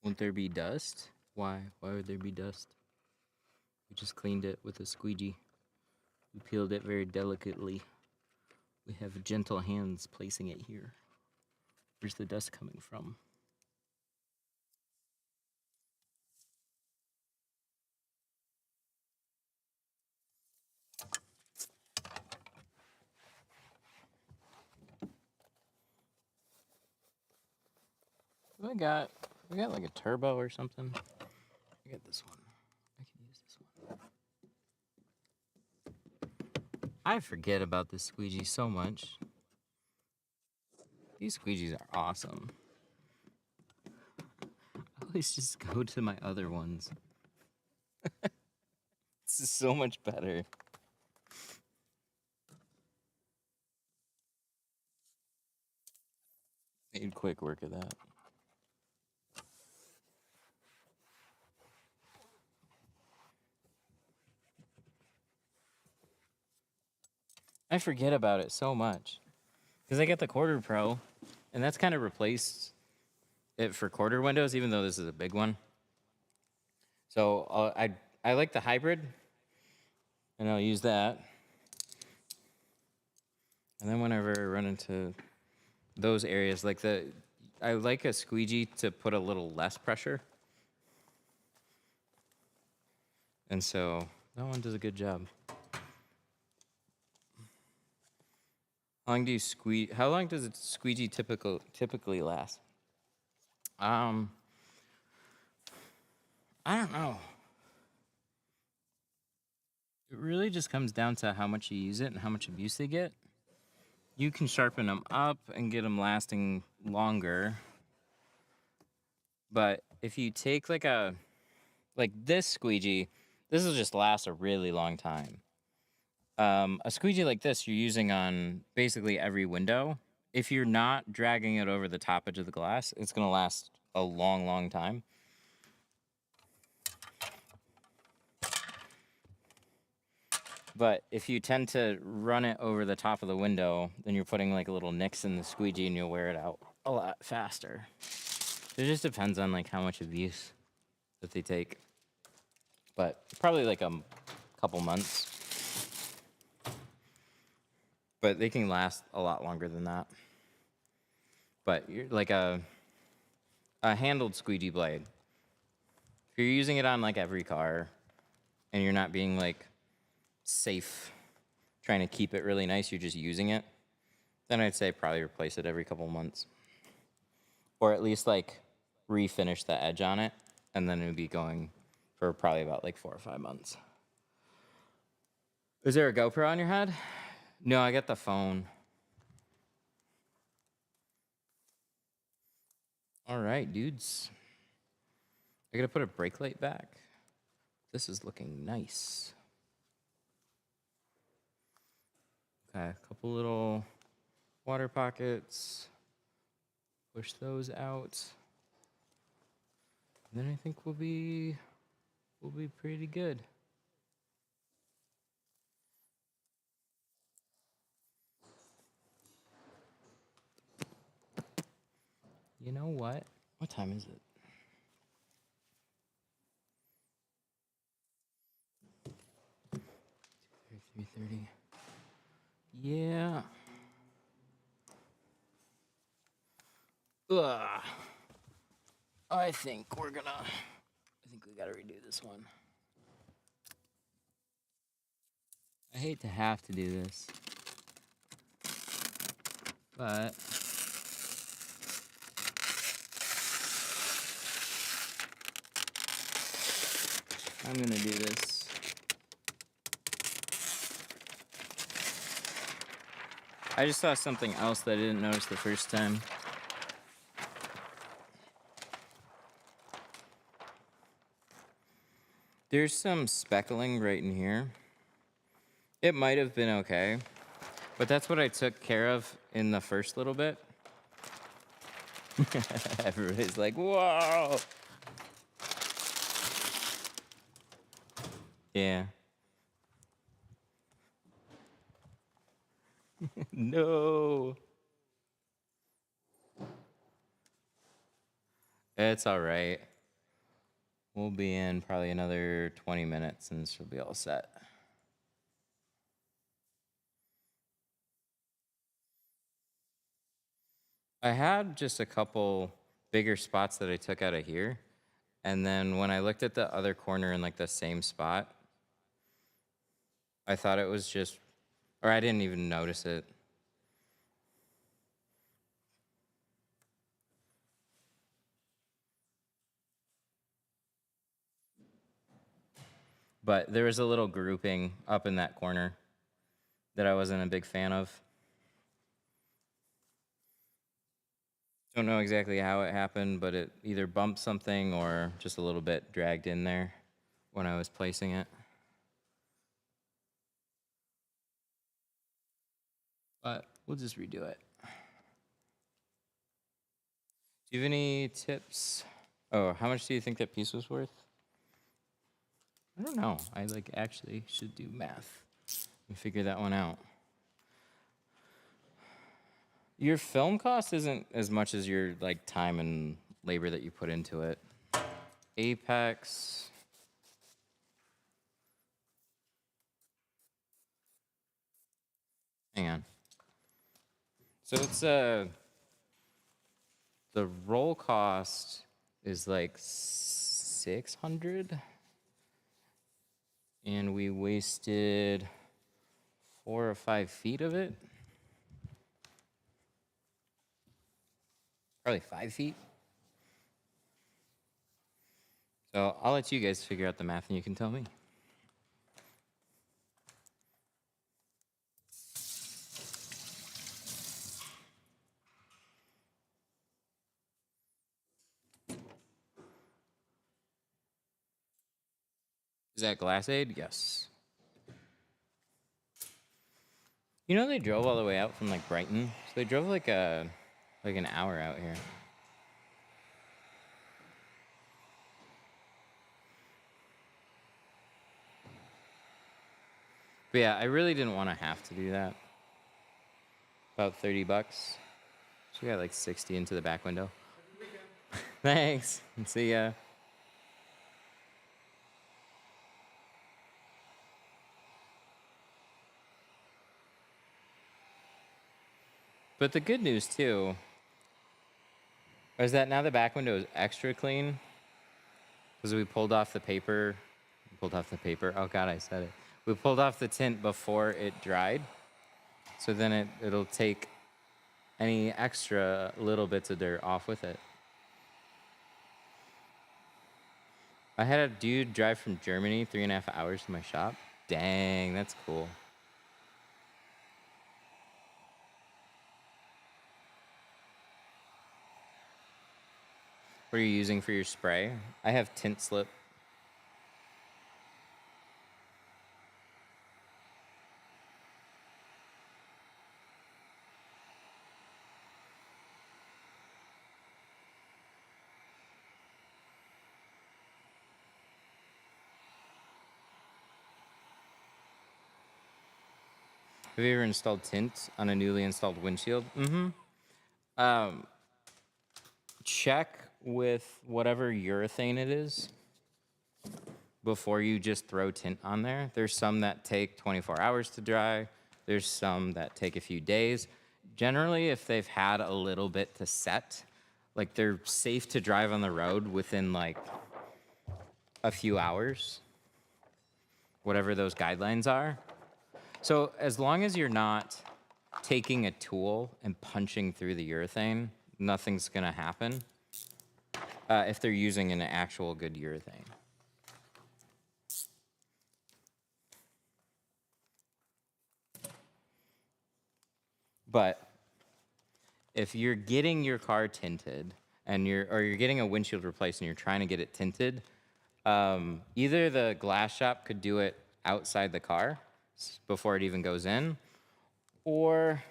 Won't there be dust? Why? Why would there be dust? We just cleaned it with a squeegee. We peeled it very delicately. We have gentle hands placing it here. Where's the dust coming from? We got like a turbo or something. I got this one. I can use this one. I forget about this squeegee so much. These squeegees are awesome. I always just go to my other ones. This is so much better. Made quick work of that. I forget about it so much. Because I got the Quarter Pro, and that's kind of replaced it for quarter windows, even though this is a big one. So I like the hybrid, and I'll use that. And then whenever I run into those areas, like I like a squeegee to put a little less pressure. And so that one does a good job. How long does a squeegee typically last? I don't know. It really just comes down to how much you use it and how much abuse they get. You can sharpen them up and get them lasting longer. But if you take like this squeegee, this will just last a really long time. A squeegee like this you're using on basically every window. If you're not dragging it over the top edge of the glass, it's going to last a long, long time. But if you tend to run it over the top of the window, then you're putting like little nicks in the squeegee and you'll wear it out a lot faster. It just depends on like how much abuse that they take. But probably like a couple months. But they can last a lot longer than that. But you're like a handled squeegee blade. If you're using it on like every car and you're not being like safe, trying to keep it really nice, you're just using it, then I'd say probably replace it every couple months. Or at least like refinish the edge on it, and then it would be going for probably about like 4 or 5 months. Is there a GoPro on your head? No, I got the phone. All right, dudes. I gotta put a brake light back. This is looking nice. Okay, a couple little water pockets. Push those out. And then I think we'll be pretty good. You know what? What time is it? 3:30. Yeah. Ugh. I think we gotta redo this one. I hate to have to do this, but I'm gonna do this. I just saw something else that I didn't notice the first time. There's some speckling right in here. It might have been okay, but that's what I took care of in the first little bit. Everybody's like, whoa! Yeah. No. It's all right. We'll be in probably another 20 minutes and she'll be all set. I had just a couple bigger spots that I took out of here. And then when I looked at the other corner in like the same spot, I thought it was just, or I didn't even notice it. But there was a little grouping up in that corner that I wasn't a big fan of. Don't know exactly how it happened, but it either bumped something or just a little bit dragged in there when I was placing it. But we'll just redo it. Do you have any tips? Oh, how much do you think that piece was worth? I don't know. I like actually should do math and figure that one out. Your film cost isn't as much as your like time and labor that you put into it. Apex. Hang on. So it's the roll cost is like 600 and we wasted 4 or 5 feet of it. Probably 5 feet. So I'll let you guys figure out the math and you can tell me. Is that Glass Aid? Yes. You know they drove all the way out from like Brighton? So they drove like an hour out here. But yeah, I really didn't want to have to do that. About 30 bucks. So we got like 60 into the back window. Thanks. See ya. But the good news too is that now the back window is extra clean because we pulled off the paper. Oh God, I said it. We pulled off the tint before it dried. So then it'll take any extra little bits of dirt off with it. I had a dude drive from Germany 3.5 hours to my shop. Dang, that's cool. What are you using for your spray? I have Tint Slip. Have you ever installed tint on a newly installed windshield? Mm-hmm. Check with whatever urethane it is before you just throw tint on there. There's some that take 24 hours to dry. There's some that take a few days. Generally, if they've had a little bit to set, like they're safe to drive on the road within like a few hours, whatever those guidelines are. So as long as you're not taking a tool and punching through the urethane, nothing's gonna happen if they're using an actual good urethane. But if you're getting your car tinted and you're getting a windshield replaced and you're trying to get it tinted, either the glass shop could do it outside the car before it even goes in, or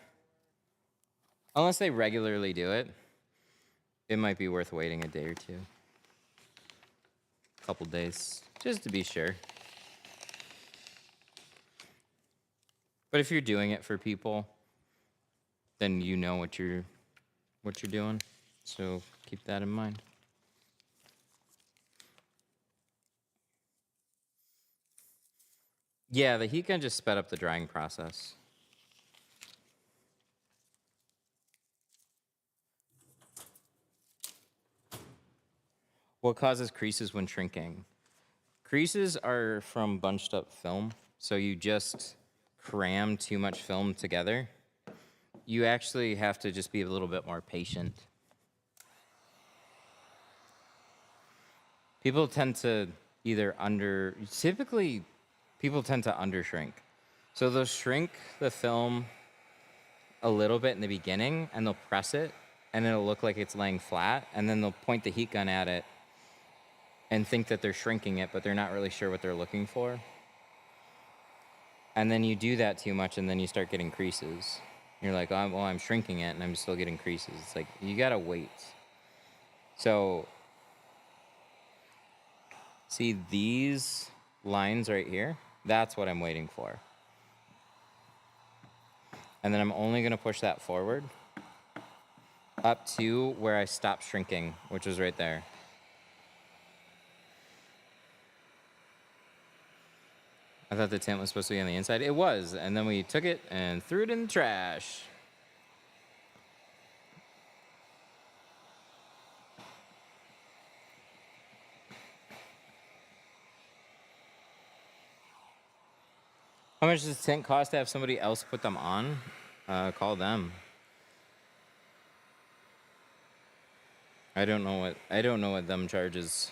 unless they regularly do it, it might be worth waiting a day or two. A couple days, just to be sure. But if you're doing it for people, then you know what you're doing. So keep that in mind. Yeah, the heat gun just sped up the drying process. What causes creases when shrinking? Creases are from bunched up film. So you just cram too much film together. You actually have to just be a little bit more patient. People tend to typically people tend to undershrink. So they'll shrink the film a little bit in the beginning and they'll press it and it'll look like it's laying flat, and then they'll point the heat gun at it and think that they're shrinking it, but they're not really sure what they're looking for. And then you do that too much and then you start getting creases. You're like, oh, well, I'm shrinking it and I'm still getting creases. It's like, you gotta wait. So, see these lines right here? That's what I'm waiting for. And then I'm only gonna push that forward up to where I stopped shrinking, which was right there. I thought the tint was supposed to be on the inside. It was, and then we took it and threw it in the trash. How much does tint cost to have somebody else put them on? Call them. I don't know what them charges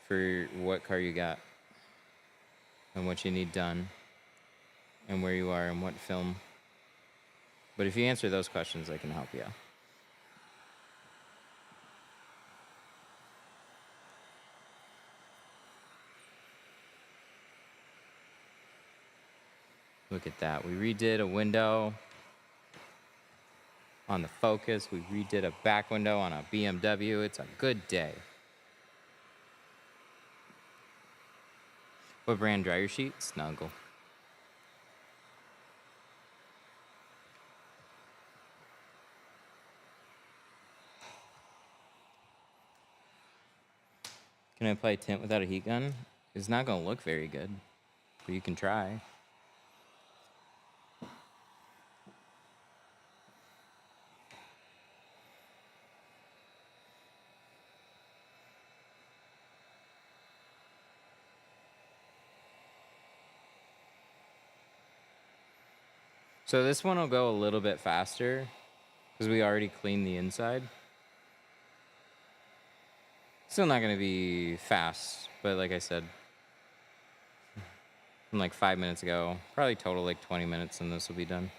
for what car you got and what you need done and where you are and what film. But if you answer those questions, I can help you. Look at that. We redid a window on the Focus. We redid a back window on a BMW. It's a good day. What brand dryer sheet? Snuggle. Can I apply tint without a heat gun? It's not going to look very good, but you can try. So this one will go a little bit faster because we already cleaned the inside. Still not going to be fast, but like I said, from like 5 minutes ago, probably total like 20 minutes and this will be done.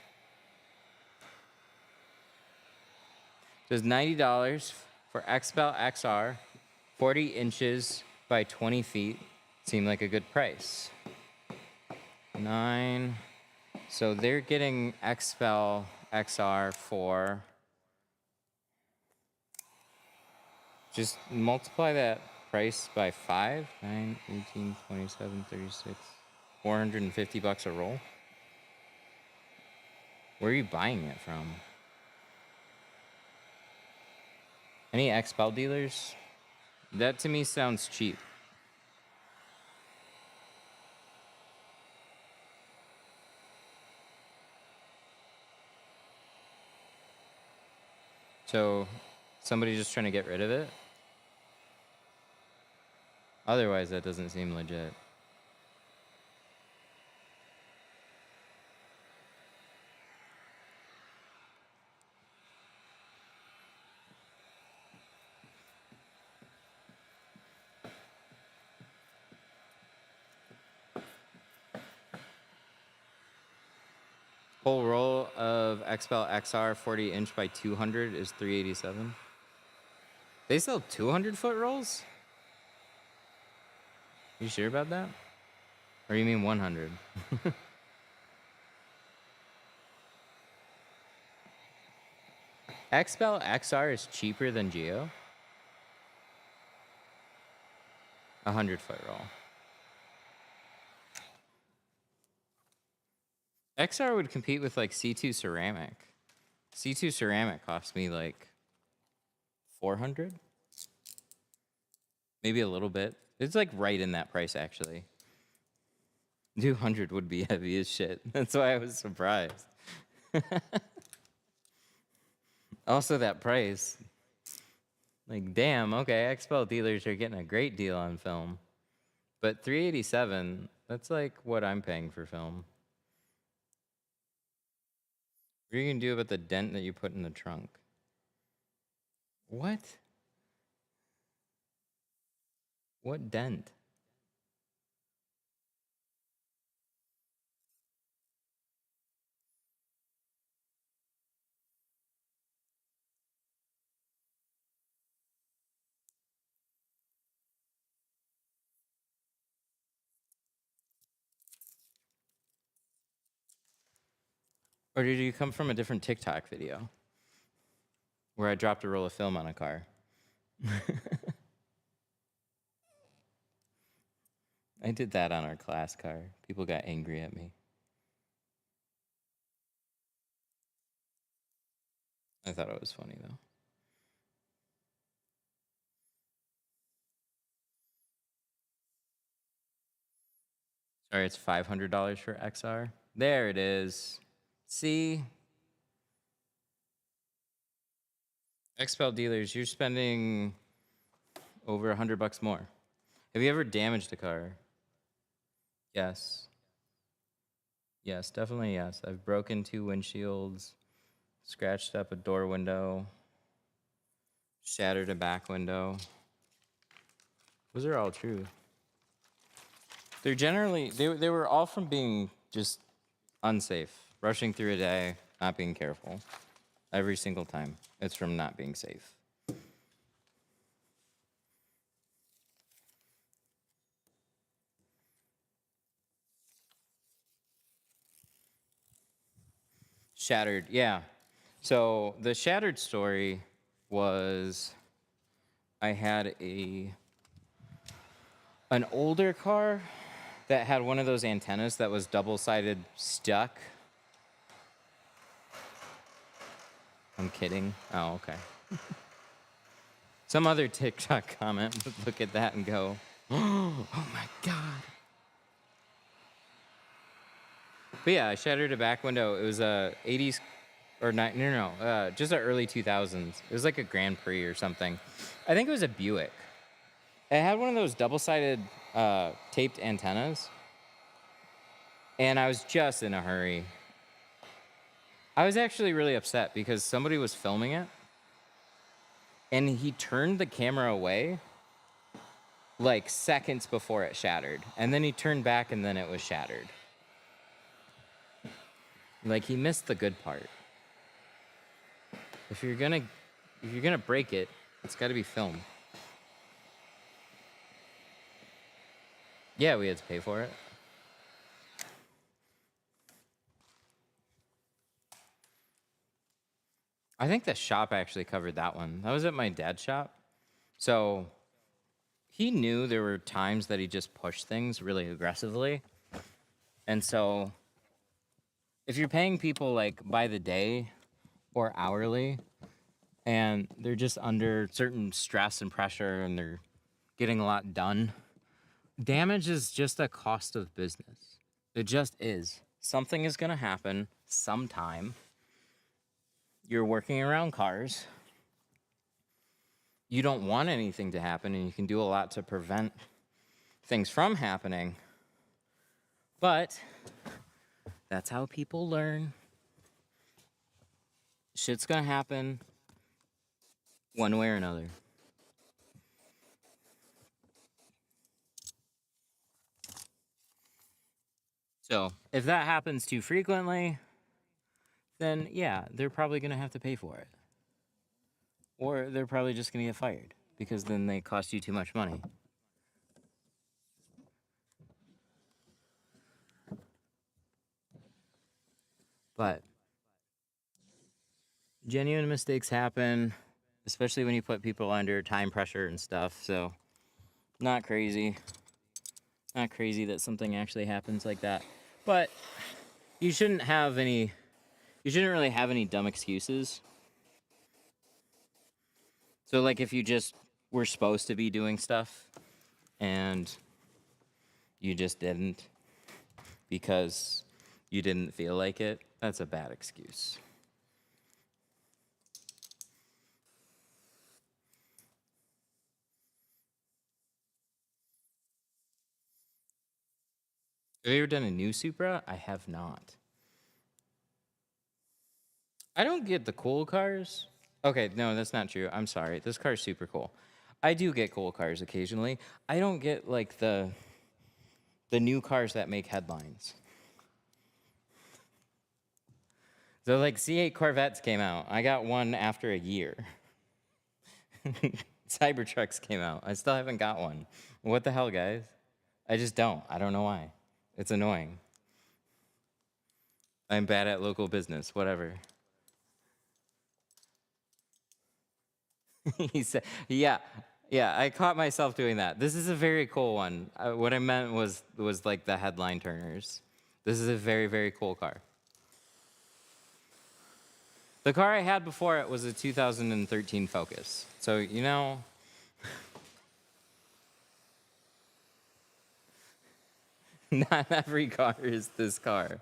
Does $90 for XPEL XR, 40 inches by 20 feet seem like a good price? 9. So they're getting XPEL XR for, just multiply that price by 5, 9, 18, 27, 36, $450 a roll. Where are you buying it from? Any XPEL dealers? That to me sounds cheap. So, somebody just trying to get rid of it? Otherwise, that doesn't seem legit. Whole roll of XPEL XR 40 inch by 200 is $387. They sell 200-foot rolls? You sure about that? Or you mean 100? XPEL XR is cheaper than Geo. 100-foot roll. XR would compete with like C2 ceramic. C2 ceramic cost me like 400. Maybe a little bit. It's like right in that price actually. 200 would be heavy as shit. That's why I was surprised. Also that price. Like, damn, okay, XPEL dealers are getting a great deal on film. But $387, that's like what I'm paying for film. What are you gonna do about the dent that you put in the trunk? What? What dent? Or did you come from a different TikTok video where I dropped a roll of film on a car? I did that on our class car. People got angry at me. I thought it was funny though. Sorry, it's $500 for XR. There it is. See? XPEL dealers, you're spending over $100 more. Have you ever damaged a car? Yes. Yes, definitely yes. I've broken 2 windshields, scratched up a door window, shattered a back window. Those are all true. They're generally, they were all from being just unsafe. Rushing through a day, not being careful. Every single time. It's from not being safe. Shattered, yeah. So the shattered story was I had an older car that had one of those antennas that was double-sided stuck. I'm kidding. Oh, okay. Some other TikTok comment would look at that and go, oh my God. But yeah, I shattered a back window. It was a 80s or not, no, just an early 2000s. It was like a Grand Prix or something. I think it was a Buick. It had one of those double-sided taped antennas. And I was just in a hurry. I was actually really upset because somebody was filming it. And he turned the camera away like seconds before it shattered. And then he turned back and then it was shattered. Like, he missed the good part. If you're gonna break it, it's gotta be film. Yeah, we had to pay for it. I think the shop actually covered that one. That was at my dad's shop. So he knew there were times that he just pushed things really aggressively. And so if you're paying people like by the day or hourly and they're just under certain stress and pressure and they're getting a lot done, damage is just a cost of business. It just is. Something is going to happen sometime. You're working around cars. You don't want anything to happen, and you can do a lot to prevent things from happening. But that's how people learn. Shit's gonna happen one way or another. So if that happens too frequently, then yeah, they're probably gonna have to pay for it. Or they're probably just gonna get fired because then they cost you too much money. But genuine mistakes happen, especially when you put people under time pressure and stuff. So not crazy. Not crazy that something actually happens like that. But you shouldn't really have any dumb excuses. So like if you just were supposed to be doing stuff and you just didn't because you didn't feel like it, that's a bad excuse. Have you ever done a new Supra? I have not. I don't get the cool cars. Okay, no, that's not true. I'm sorry. This car's super cool. I do get cool cars occasionally. I don't get like the new cars that make headlines. So like C8 Corvettes came out. I got one after a year. Cybertrucks came out. I still haven't got one. What the hell, guys? I just don't. I don't know why. It's annoying. I'm bad at local business, whatever. He said, yeah, I caught myself doing that. This is a very cool one. What I meant was like the headline turners. This is a very, very cool car. The car I had before it was a 2013 Focus. So, you know, not every car is this car.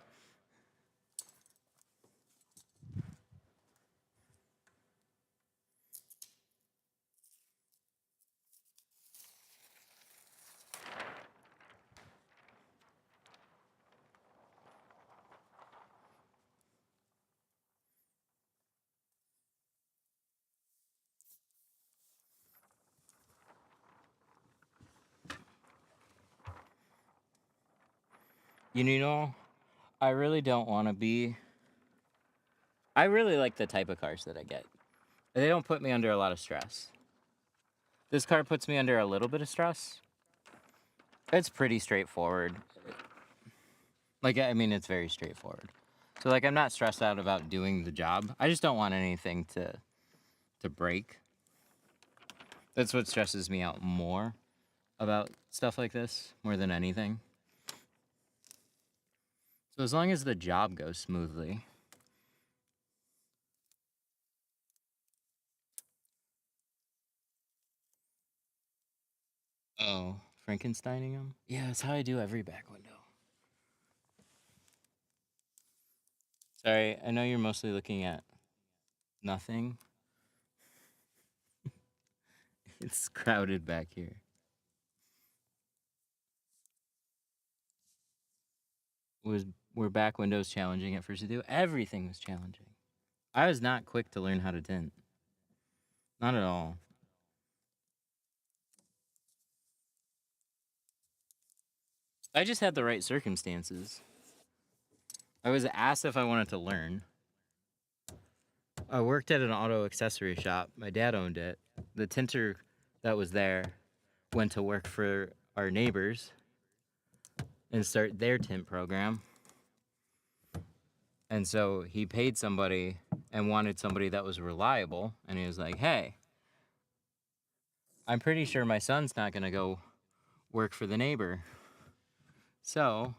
You know, I really don't want to be. I really like the type of cars that I get. They don't put me under a lot of stress. This car puts me under a little bit of stress. It's pretty straightforward. Like, I mean, it's very straightforward. So, like, I'm not stressed out about doing the job. I just don't want anything to break. That's what stresses me out more about stuff like this, more than anything. So as long as the job goes smoothly. Oh, Frankensteining them? Yeah, that's how I do every back window. Sorry, I know you're mostly looking at nothing. It's crowded back here. Were back windows challenging at first to do? Everything was challenging. I was not quick to learn how to tint. Not at all. I just had the right circumstances. I was asked if I wanted to learn. I worked at an auto accessory shop. My dad owned it. The tinter that was there went to work for our neighbors and start their tint program. And so he paid somebody and wanted somebody that was reliable. And he was like, hey, I'm pretty sure my son's not going to go work for the neighbor. So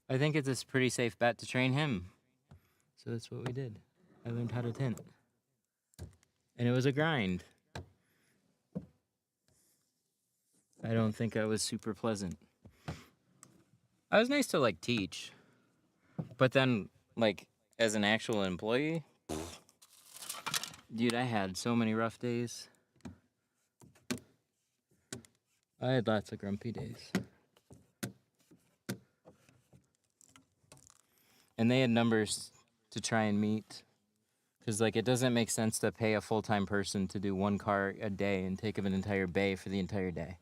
I think it's a pretty safe bet to train him. So that's what we did. I learned how to tint. And it was a grind. I don't think I was super pleasant. I was nice to like teach. But then like as an actual employee, dude, I had so many rough days. I had lots of grumpy days. And they had numbers to try and meet. Because, like, it doesn't make sense to pay a full-time person to do one car a day and take up an entire bay for the entire day.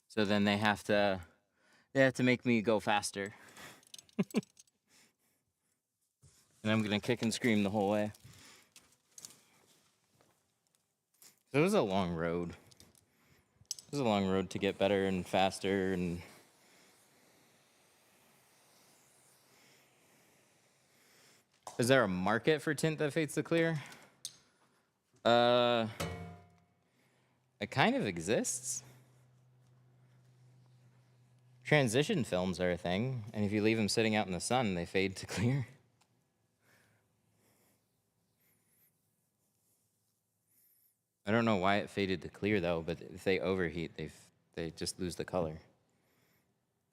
So then they have to make me go faster. And I'm going to kick and scream the whole way. So it was a long road. It was a long road to get better and faster and... Is there a market for tint that fades to clear? It kind of exists. Transition films are a thing, and if you leave them sitting out in the sun, they fade to clear. I don't know why it faded to clear though, but if they overheat, they just lose the color.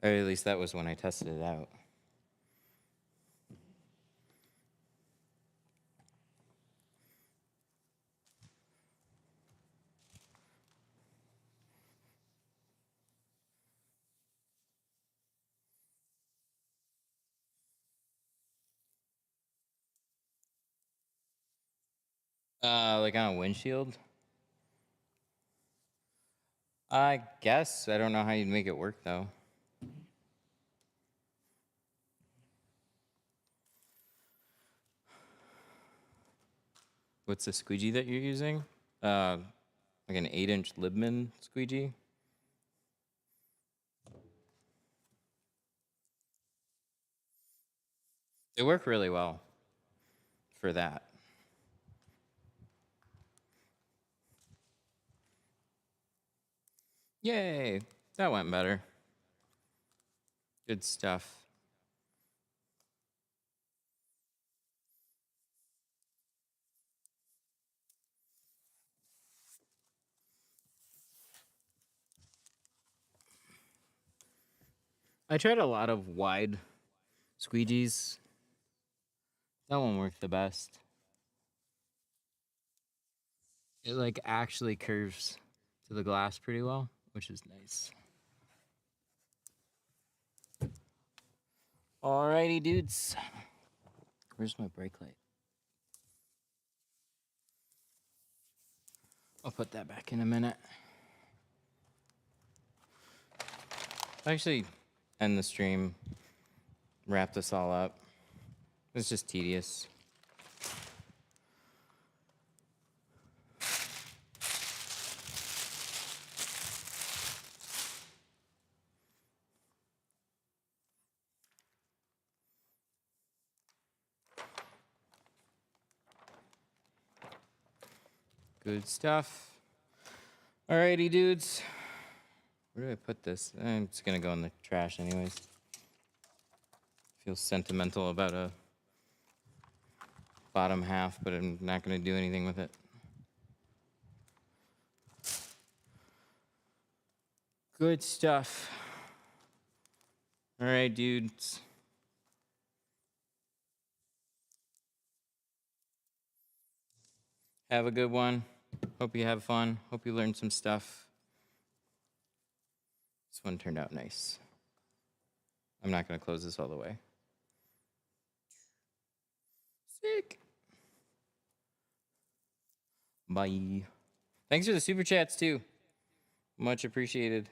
Or at least that was when I tested it out. Like on a windshield? I guess. I don't know how you'd make it work, though. What's the squeegee that you're using? Like an 8-inch Libman squeegee? They work really well for that. Yay! That went better. Good stuff. I tried a lot of wide squeegees. That one worked the best. It like actually curves to the glass pretty well, which is nice. Alrighty, dudes. Where's my brake light? I'll put that back in a minute. Actually, end the stream, wrap this all up. It's just tedious. Good stuff. Alrighty, dudes. Where do I put this? I'm just gonna go in the trash anyways. Feel sentimental about a bottom half, but I'm not gonna do anything with it. Good stuff. Alright, dudes. Have a good one. Hope you have fun. Hope you learned some stuff. This one turned out nice. I'm not going to close this all the way. Sick. Bye. Thanks for the super chats, too. Much appreciated.